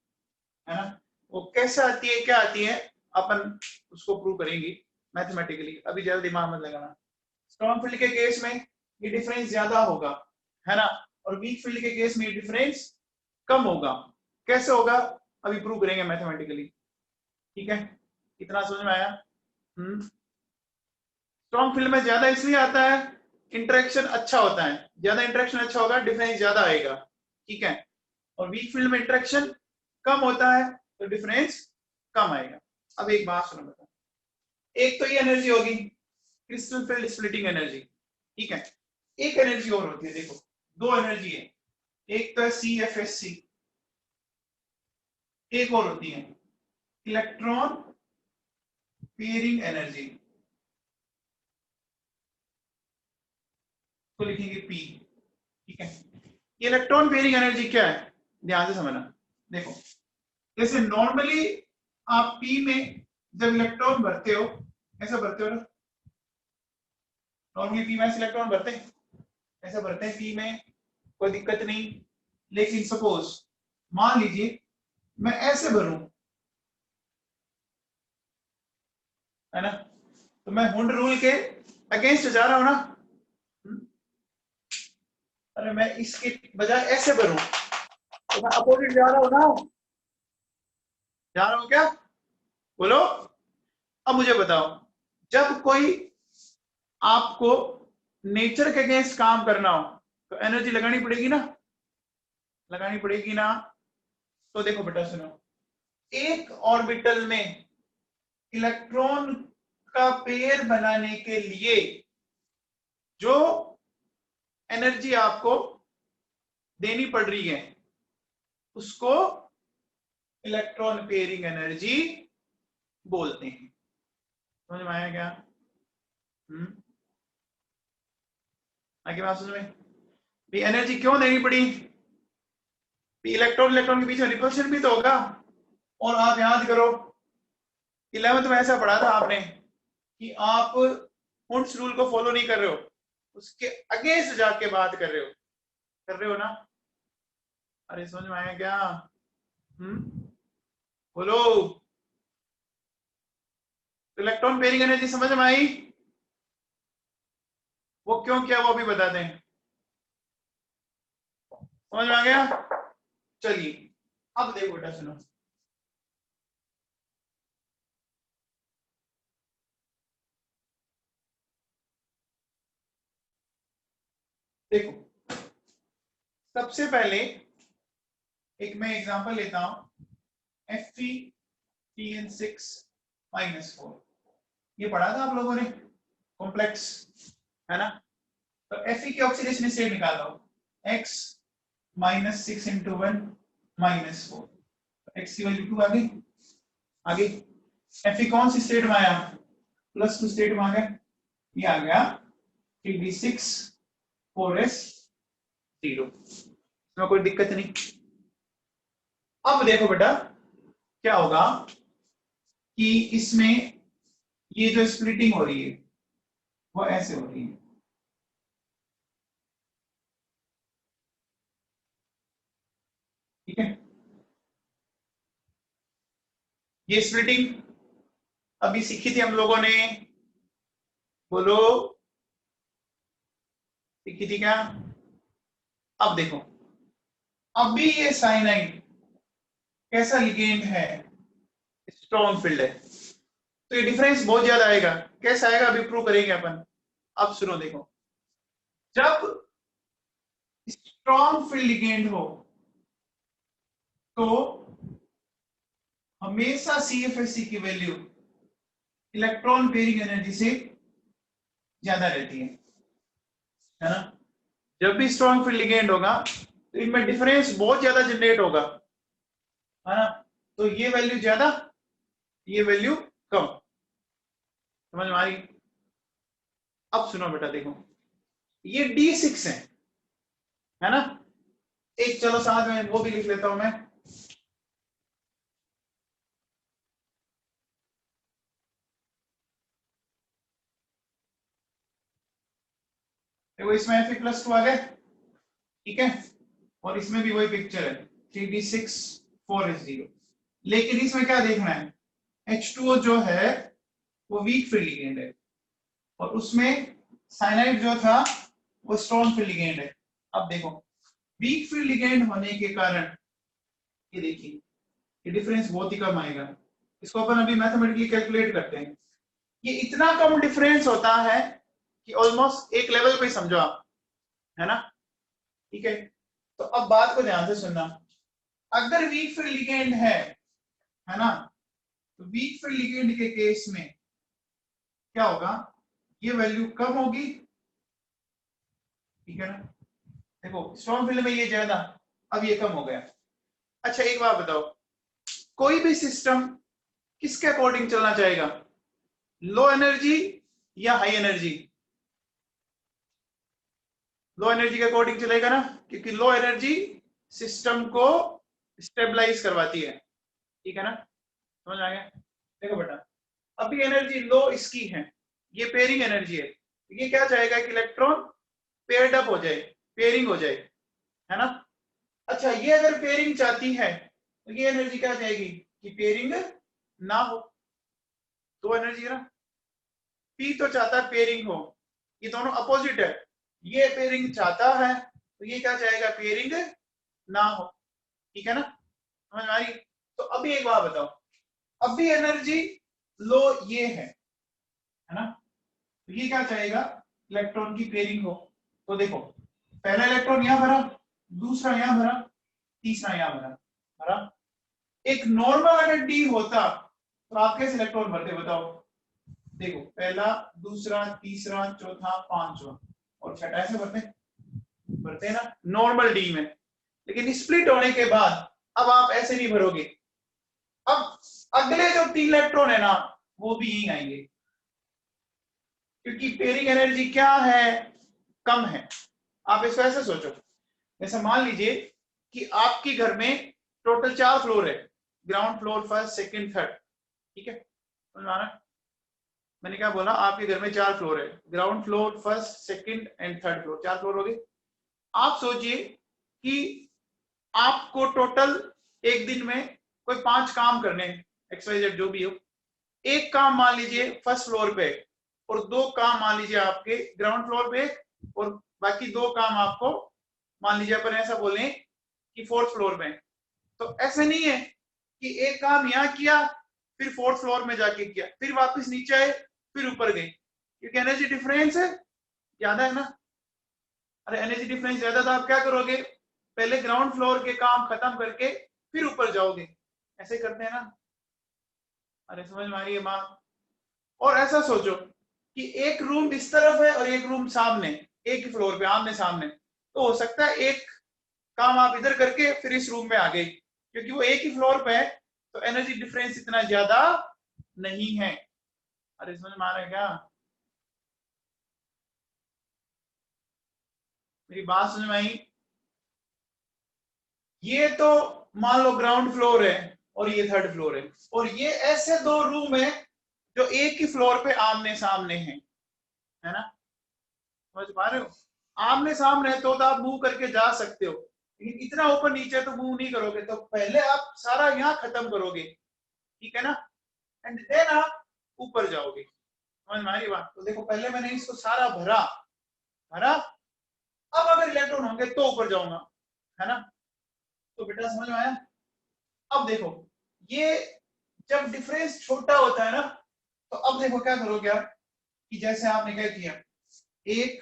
है ना। वो कैसे आती है, क्या आती है, अपन उसको प्रूव करेंगे मैथमेटिकली, अभी ज्यादा दिमाग मत लगाना। स्ट्रॉन्ग फील्ड के केस में ये डिफरेंस ज्यादा होगा, है ना, और वीक फील्ड के केस में ये डिफरेंस कम होगा। कैसे होगा अभी प्रूव करेंगे मैथमेटिकली, ठीक है। इतना समझ में आया? स्ट्रॉन्ग फील्ड में ज्यादा इसलिए आता है, इंटरेक्शन अच्छा होता है, ज्यादा इंटरेक्शन अच्छा होगा, डिफरेंस ज्यादा आएगा, ठीक है। और वीक फील्ड में इंटरेक्शन कम होता है तो डिफरेंस कम आएगा। अब एक बात सुनो बताओ, एक तो ये एनर्जी होगी क्रिस्टल फील्ड स्प्लिटिंग एनर्जी, ठीक है। एक एनर्जी और होती है, देखो दो एनर्जी है, एक तो है CFSC, एक और होती है इलेक्ट्रॉन पेयरिंग एनर्जी, तो लिखेंगे P, ठीक है। ये इलेक्ट्रॉन पेयरिंग एनर्जी क्या है, ध्यान से समझना। देखो जैसे नॉर्मली आप P में जब इलेक्ट्रॉन भरते हो, ऐसा भरते हो ना, नॉर्मली P में ऐसे इलेक्ट्रॉन भरते हैं, ऐसा भरते हैं P में, कोई दिक्कत नहीं। लेकिन सपोज मान लीजिए मैं ऐसे भरूं, है ना, तो मैं हुंड रूल के अगेंस्ट जा रहा हूं ना। अरे मैं इसके बजाय ऐसे भरूं तो मैं अपोजिट जा रहा हूं ना, जा रहा हूं क्या, बोलो। अब मुझे बताओ, जब कोई आपको नेचर के अगेंस्ट काम करना हो तो एनर्जी लगानी पड़ेगी ना, लगानी पड़ेगी ना। तो देखो बेटा सुनो, एक ऑर्बिटल में इलेक्ट्रॉन का पेयर बनाने के लिए जो एनर्जी आपको देनी पड़ रही है उसको इलेक्ट्रॉन पेयरिंग एनर्जी बोलते हैं। समझ में आया क्या? आगे बात समझ में, एनर्जी क्यों देनी पड़ी, इलेक्ट्रॉन इलेक्ट्रॉन के बीच में रिपल्शन भी तो होगा। और आप याद करो 11th में ऐसा पढ़ा था आपने कि आप हुंड्स रूल को फॉलो नहीं कर रहे हो, उसके अगेंस्ट जाके बात कर रहे हो ना। अरे समझ में आया क्या? बोलो। इलेक्ट्रॉन पेयरिंग एनर्जी समझ में आई, वो क्यों किया वो भी बता दें, समझ में आ गया? चलिए अब देखो बेटा सुनो, देखो सबसे पहले एक मैं एग्जांपल लेता हूं, Fe(TN6-4), ये पढ़ा था आप लोगों ने, कॉम्प्लेक्स, है ना। तो Fe की ऑक्सीडेशन स्टेट निकालो, X -6 × 1 -4, X की वैल्यू 2 आ गई। आगे Fe कौन सी स्टेट में आया, +2 स्टेट में आ गया, ये आ गया 3d6 4s0, इसमें कोई दिक्कत नहीं। अब देखो बेटा क्या होगा कि इसमें ये जो स्प्लिटिंग हो रही है वो ऐसे हो रही है, ठीक है। ये स्प्लिटिंग अभी सीखी थी हम लोगों ने, बोलो सीखी थी क्या? अब देखो अभी ये साइनाइड कैसा लिगेंड है, स्ट्रॉन्ग फील्ड है, तो ये डिफरेंस बहुत ज्यादा आएगा। कैसा आएगा अभी प्रूव करेंगे अपन। अब सुनो देखो, जब स्ट्रॉन्ग फील्ड लिगेंड हो तो हमेशा CFSC की वैल्यू इलेक्ट्रॉन पेयरिंग एनर्जी से ज्यादा रहती है ना। जब भी स्ट्रॉन्ग फील्ड लिगेंड होगा तो इनमें डिफरेंस बहुत ज्यादा जनरेट होगा, है ना। तो ये वैल्यू ज्यादा, ये वैल्यू कम, समझ में आ रही? अब सुनो बेटा देखो, ये D6 है ना, एक चलो साथ में वो भी लिख लेता हूं मैं, देखो इसमें Fe+2 आ गया, ठीक है, और इसमें भी वही पिक्चर है 3d6 4s0। लेकिन इसमें क्या देखना है, H2O जो है वो वीक फील्ड लिगेंड है और उसमें साइनाइड जो था वो स्ट्रॉन्ग फील्ड लिगेंड है। अब देखो वीक फील्ड लिगेंड होने के कारण ये देखिए ये डिफरेंस बहुत ही कम आएगा। इसको अपन अभी मैथमेटिकली कैलकुलेट करते हैं। ये इतना कम डिफरेंस होता है कि ऑलमोस्ट एक लेवल पे समझो आप, है ना, ठीक है। तो अब बात को ध्यान से सुनना, अगर वीक फील्ड लिगेंड है ना, तो वीक फील्ड लिगेंड के केस में क्या होगा, ये वैल्यू कम होगी, ठीक है ना। देखो स्ट्रॉन्ग फील्ड में ये ज्यादा, अब ये कम हो गया। अच्छा एक बात बताओ, कोई भी सिस्टम किसके अकॉर्डिंग चलना चाहेगा, लो एनर्जी या हाई एनर्जी? लो एनर्जी के अकॉर्डिंग चलेगा ना, क्योंकि लो एनर्जी सिस्टम को स्टेबलाइज करवाती है, ठीक है ना, समझ आ गया। देखो बेटा, अभी एनर्जी लो इसकी है, ये पेयरिंग एनर्जी है, ये क्या चाहेगा कि इलेक्ट्रॉन पेयर्ड अप हो जाए, पेयरिंग हो जाए, है ना। अच्छा ये अगर पेयरिंग चाहती है तो ये एनर्जी क्या चाहेगी कि पेयरिंग ना हो, तो एनर्जी है ना। पी तो चाहता है पेयरिंग हो, ये दोनों अपोजिट है, ये पेयरिंग चाहता है तो ये क्या चाहेगा, पेयरिंग ना हो, ठीक है ना, समझ में आ रही। तो अभी एक बात बताओ, अभी एनर्जी लो ये है ना, तो ये क्या चाहेगा, इलेक्ट्रॉन की पेयरिंग हो। तो देखो पहला इलेक्ट्रॉन यहां भरा, दूसरा यहां भरा, तीसरा यहां भरा, भरा। एक नॉर्मल अगर डी होता तो आप कैसे इलेक्ट्रॉन भरते बताओ, देखो पहला दूसरा तीसरा चौथा पांचवा और छठा, ऐसे भरते हैं ना नॉर्मल डी में। लेकिन स्प्लिट होने के बाद अब आप ऐसे नहीं भरोगे, अब अगले जो 3 इलेक्ट्रॉन है ना वो भी यही आएंगे, क्योंकि पेयरिंग एनर्जी क्या है, कम है। आप इसको ऐसे सोचो, जैसे मान लीजिए कि आपके घर में टोटल 4 फ्लोर है, ground floor first second third, ठीक है, समझ में आ रहा है? मैंने क्या बोला, आपके घर में 4 फ्लोर है, ground floor first second and third floor, 4 floor हो गए। आप सोचिए कि आपको टोटल एक दिन में कोई 5 काम करने हैं, XYZ जो भी हो। एक काम मान लीजिए फर्स्ट फ्लोर पे और 2 काम मान लीजिए आपके ग्राउंड फ्लोर पे और बाकी 2 काम आपको मान लीजिए अपन ऐसा बोले कि 4th फ्लोर पे। तो ऐसे नहीं है कि एक काम यहाँ किया फिर 4th फ्लोर में जाके किया फिर वापस नीचे आए फिर ऊपर गए, क्योंकि एनर्जी डिफरेंस है ज्यादा है ना। अरे एनर्जी डिफरेंस ज्यादा था, आप क्या करोगे, पहले ग्राउंड फ्लोर के काम खत्म करके फिर ऊपर जाओगे, ऐसे करते हैं ना। अरे समझ में आ रही है बात। और ऐसा सोचो कि एक रूम इस तरफ है और एक रूम सामने, एक ही फ्लोर पे आमने सामने, तो हो सकता है एक काम आप इधर करके फिर इस रूम में आ गए, क्योंकि वो एक ही फ्लोर पे है तो एनर्जी डिफरेंस इतना ज्यादा नहीं है। अरे समझ में आ रहा है क्या, मेरी बात समझ में आई। ये तो मान लो ग्राउंड फ्लोर है और ये थर्ड फ्लोर है, और ये ऐसे 2 रूम है जो एक ही फ्लोर पे आमने सामने हैं, है ना, समझ पा रहे हो। आमने सामने तो आप मूव करके जा सकते हो, लेकिन इतना ऊपर नीचे तो मूव नहीं करोगे, तो पहले आप सारा यहाँ खत्म करोगे, ठीक है ना, एंड देन आप ऊपर जाओगे, समझ में आ रही बात। तो देखो पहले मैंने इसको सारा भरा भरा, अब अगर इलेक्ट्रॉन होंगे तो ऊपर जाऊंगा, है ना। तो बेटा समझ में आया। अब देखो ये जब डिफरेंस छोटा होता है ना, तो अब देखो क्या करोगे आप, कि जैसे आपने क्या किया, 1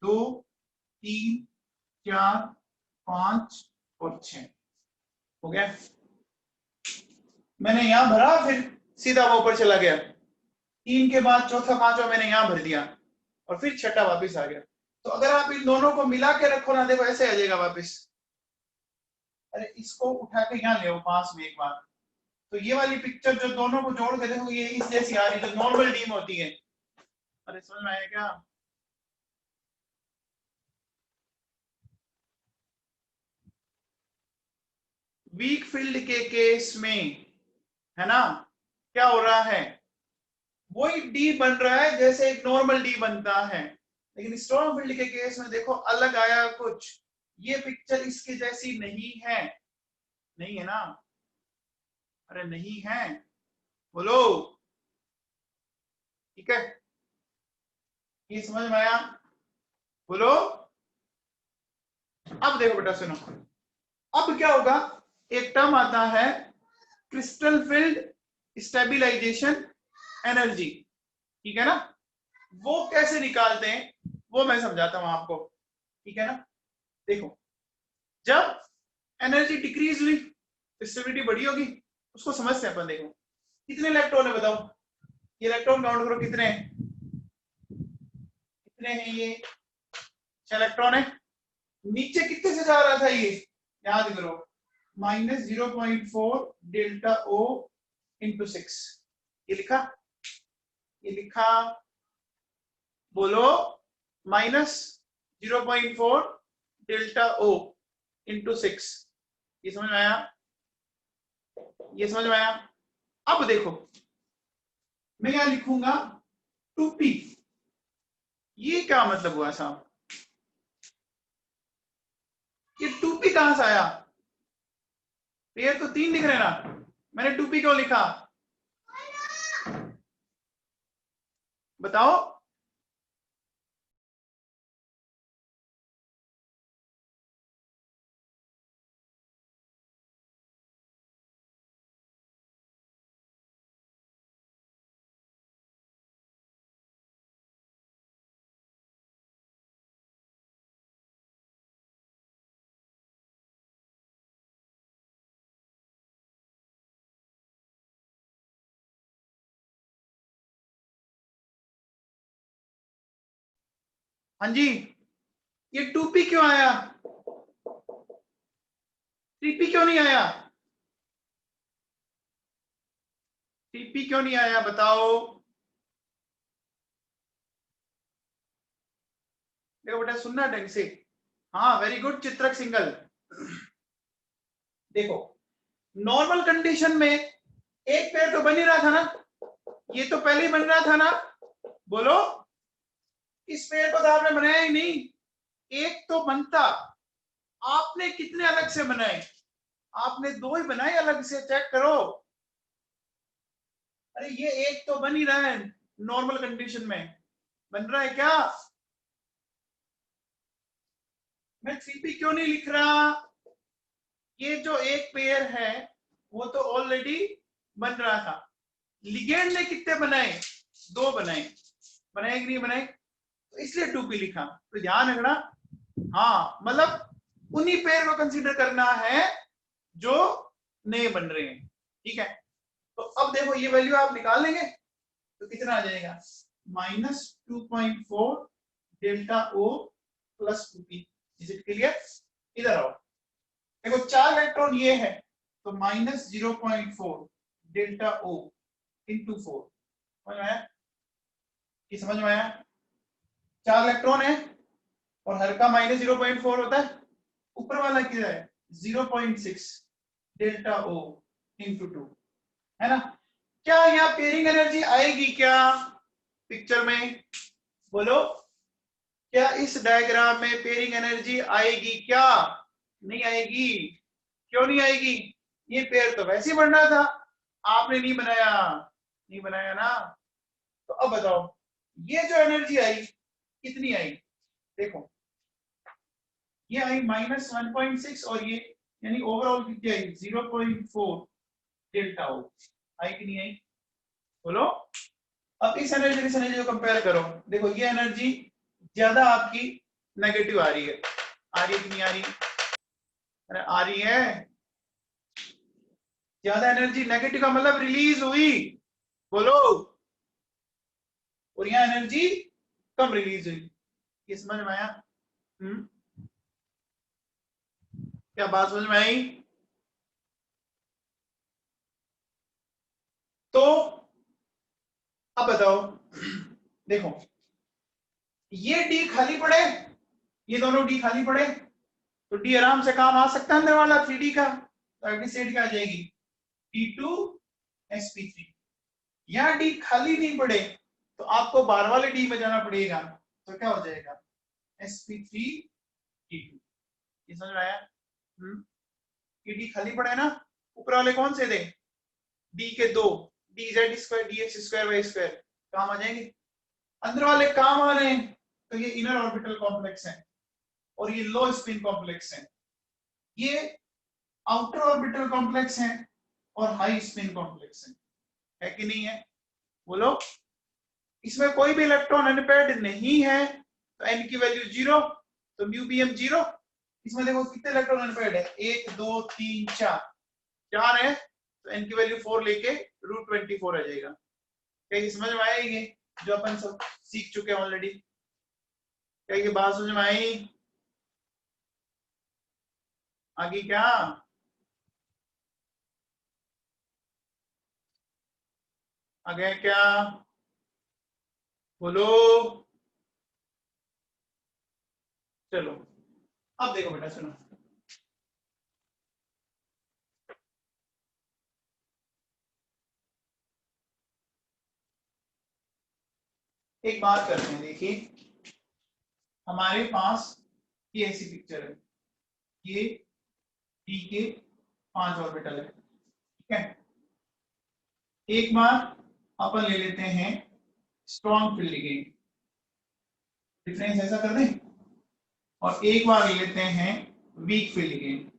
2 3 4 5 और 6 हो गया, मैंने यहां भरा फिर सीधा वो ऊपर चला गया, 3 के बाद चौथा पांचवा मैंने यहां भर दिया और फिर छठा वापस आ गया। तो अगर आप इन दोनों को मिला के रखो ना, देखो ऐसे आ जाएगा वापस। अरे इसको उठा के यहाँ ले आओ पास में एक बार, तो ये वाली पिक्चर जो दोनों को जोड़ के देखो ये इस जैसी आ रही जो नॉर्मल डीम होती है। अरे समझ में आया क्या, वीक फील्ड के केस में, है ना, क्या हो रहा है, वही डी बन रहा है जैसे एक नॉर्मल डी बनता है, लेकिन स्ट्रॉन्ग फील्ड के केस में देखो अलग आया कुछ, ये पिक्चर इसके जैसी नहीं है, नहीं है ना, अरे नहीं है, बोलो, ठीक है, ये समझ में आया, बोलो। अब देखो बेटा सुनो, अब क्या होगा, एक टर्म आता है क्रिस्टल फील्ड स्टेबिलाईजेशन एनर्जी, ठीक है ना, वो कैसे निकालते हैं वो मैं समझाता हूं आपको, ठीक है ना। देखो जब एनर्जी डिक्रीज हुई, स्टेबिलिटी बढ़ी होगी, उसको समझते हैं अपन। देखो कितने इलेक्ट्रॉन है बताओ, ये इलेक्ट्रॉन काउंट करो कितने हैं, कितने हैं ये 6 इलेक्ट्रॉन है। नीचे कितने से जा रहा था ये, याद करो, -0.4 डेल्टा ओ इंटू 6, ये लिखा, ये लिखा, बोलो -0.4 डेल्टा ओ इंटू 6, ये समझ में आया, ये समझ में आया। अब देखो मैं क्या लिखूंगा 2p, ये क्या मतलब हुआ साहब, ये 2p कहां से आया, पेयर तो 3 दिख रहे ना, मैंने 2p क्यों लिखा बताओ। हाँ जी, ये 2p क्यों आया, 3p क्यों नहीं आया, 3p क्यों नहीं आया बताओ। देखो बेटा सुनना ढंग से, हाँ वेरी गुड चित्रक सिंगल। देखो नॉर्मल कंडीशन में एक पेयर तो बन ही रहा था ना, ये तो पहले ही बन रहा था ना, बोलो इस पेयर को तो आपने बनाया ही नहीं, एक तो बनता, आपने कितने अलग से बनाए, आपने 2 ही बनाए अलग से, चेक करो। अरे ये एक तो बन ही रहा है नॉर्मल कंडीशन में, बन रहा है क्या, मैं 3p क्यों नहीं लिख रहा, ये जो एक पेयर है वो तो ऑलरेडी बन रहा था, लिगेंड ने कितने बनाए, 2 बनाए, बनाए कि नहीं बनाए, तो इसलिए 2p लिखा, तो ध्यान रखना। हाँ मतलब उन्हीं पेयर को कंसीडर करना है जो नए बन रहे हैं, ठीक है। तो अब देखो ये वैल्यू आप निकाल लेंगे तो कितना आ जाएगा, -2.4 delta O plus 2p, is it clear. इधर आओ, देखो 4 इलेक्ट्रॉन ये है तो -0.4 डेल्टा ओ इंटू 4, समझ में आया, ये समझ में आया, 4 इलेक्ट्रॉन है और हर का -0.4 होता है, ऊपर वाला क्या है 0.6 डेल्टा ओ इंटू 2, है ना। क्या यहाँ पेयरिंग एनर्जी आएगी क्या पिक्चर में, बोलो क्या इस डायग्राम में पेयरिंग एनर्जी आएगी क्या, नहीं आएगी, क्यों नहीं आएगी, ये पेयर तो वैसे ही बन रहा था, आपने नहीं बनाया, नहीं बनाया ना। तो अब बताओ ये जो एनर्जी आई कितनी आई, देखो ये आई -1.6 और ये यानी ओवरऑल कितनी आई 0.4 डेल्टा ओ, आई कि नहीं आई, बोलो। अब इस एनर्जी को कंपेयर करो, देखो ये एनर्जी ज्यादा आपकी नेगेटिव आ रही है, आ रही है कि नहीं आ रही, अरे आ रही है, ज्यादा एनर्जी नेगेटिव का मतलब रिलीज हुई, बोलो, और यहाँ एनर्जी कम रिलीज हुई, ये समझ में आया, क्या बात समझ में आई। तो अब बताओ देखो ये डी खाली पड़े, ये दोनों डी खाली पड़े तो डी आराम से काम आ सकता है अंदर वाला 3d का, तो अगली सेट क्या आ जाएगी D2sp3, यहाँ डी खाली नहीं पड़े तो आपको बार वाले डी में जाना पड़ेगा, तो क्या हो जाएगा sp3d2, ये समझ में आया। ये डी खाली पड़े ना, ऊपर वाले कौन से थे डी के 2, dz2 dx2 y2 काम आ जाएंगे, अंदर वाले काम आ रहे हैं तो ये इनर ऑर्बिटल कॉम्प्लेक्स है और ये लो स्पिन कॉम्प्लेक्स है, ये आउटर ऑर्बिटल कॉम्प्लेक्स है और हाई स्पिन कॉम्प्लेक्स है कि नहीं है, बोलो। इसमें कोई भी इलेक्ट्रॉन अनपेयर्ड नहीं है तो n की वैल्यू 0, तो म्यू bm 0, इसमें देखो कितने इलेक्ट्रॉन अनपेयर्ड है, 1 2 3 4, 4 है तो n की वैल्यू 4 लेके √24 आ जाएगा। क्या ये समझ में आया? ये जो अपन सब सीख चुके हैं ऑलरेडी, क्या ये बात समझ में आई? आगे क्या? आगे क्या? बोलो। चलो अब देखो बेटा, सुनो। एक बात करते हैं, देखिए हमारे पास ये ऐसी पिक्चर है, ये डी के 5 ऑर्बिटल है, ठीक है। एक बार अपन ले लेते हैं स्ट्रॉन्ग फील्ड लिगेंड, डिफरेंस ऐसा कर दें, और एक बार ले लेते हैं वीक फील्ड लिगेंड।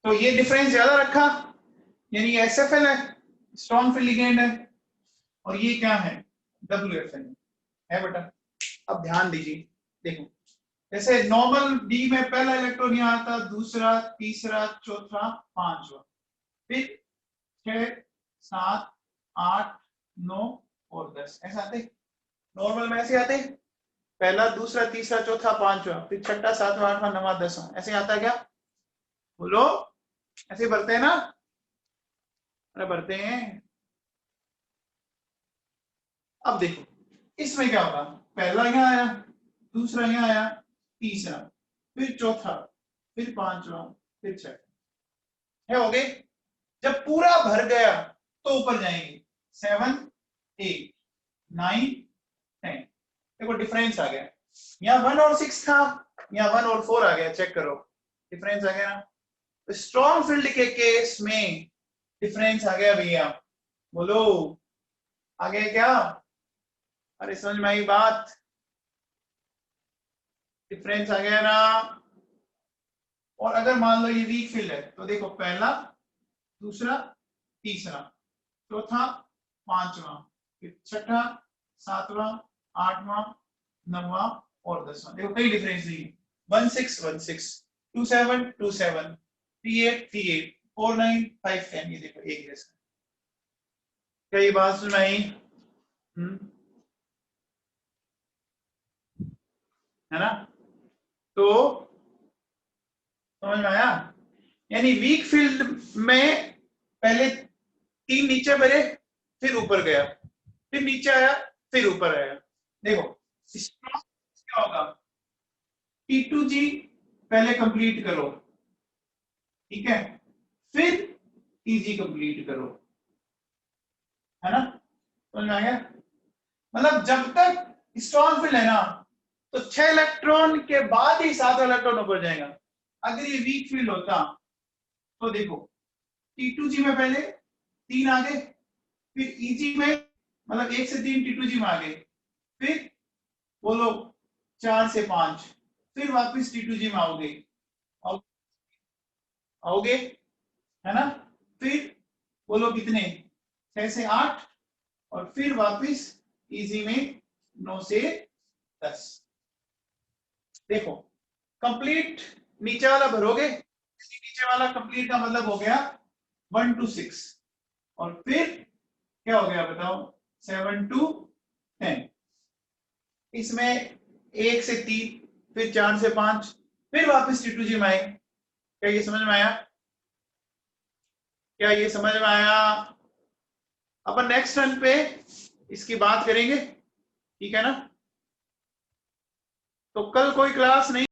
तो ये डिफरेंस ज्यादा रखा, यानी SFL है, स्ट्रॉन्ग फील्ड लिगेंड है, और ये क्या है? WFN है बेटा। अब ध्यान दीजिए, देखो जैसे नॉर्मल डी में पहला इलेक्ट्रॉन यहाँ आता, दूसरा, तीसरा, चौथा, पांचवा, फिर 6 7 8 9 और 10 ऐसा आते। नॉर्मल में ऐसे आते, पहला, दूसरा, तीसरा, चौथा, पांचवा, फिर छठा, सातवां, आठवां, नौवां, 10वां, ऐसे आता क्या? बोलो। ऐसे भरते हैं ना? अरे भरते हैं। अब देखो इसमें क्या होगा, पहला यहाँ आया, दूसरा यहाँ आया, तीसरा, फिर चौथा, फिर पांचवा, फिर छठा, है हो गए। जब पूरा भर गया तो ऊपर जाएंगे, 7 8 9 10। देखो डिफरेंस आ गया, यहाँ 1 और 6 था, यहाँ 1 और 4 आ गया, चेक करो डिफरेंस आ गया ना। स्ट्रॉन्ग फील्ड के केस में डिफरेंस आ गया भैया, बोलो आ गया क्या? अरे समझ में आई बात? डिफरेंस आ गया ना। और अगर मान लो ये वीक फील्ड है तो देखो पहला, दूसरा, तीसरा, चौथा, पांचवा, फिर छठा, सातवां, आठवां, नौवां और 10वां, देखो कई डिफरेंस नहीं है। 1 6 1 6 2 7 2 7 3 8 3 8 4 9 5 10, ये देखो एक जैसा। क्या ये बात सुनाई? है ना? तो समझ में आया? यानी वीक फील्ड में पहले 3 नीचे भरे, फिर ऊपर गया, फिर नीचे आया, फिर ऊपर आया। देखो क्या होगा, T2G पहले कंप्लीट करो, ठीक है, फिर TG कंप्लीट करो, है ना? समझ में आ गया? मतलब जब तक स्ट्रॉन्ग फील्ड है ना, तो 6 इलेक्ट्रॉन के बाद ही 7वां इलेक्ट्रॉन ऊपर जाएगा। अगर ये वीक फील्ड होता तो देखो T2G में पहले 3 आ गए, फिर EG में मतलब 1 से 3 T2G में आ गए, फिर बोलो 4 से 5, फिर वापस T2G में आओगे, आओगे, है ना? फिर बोलो कितने, 6 से 8, और फिर वापस EG में 9 से 10। देखो कंप्लीट नीचे वाला भरोगे, नीचे वाला कंप्लीट का मतलब हो गया 1 to 6, और फिर क्या हो गया बताओ, 7 to 10। इसमें 1 से 3, फिर 4 से 5, फिर वापस T2G में आए। क्या ये समझ में आया? क्या ये समझ में आया? अपन नेक्स्ट रन पे इसकी बात करेंगे, ठीक है ना? तो कल कोई क्लास नहीं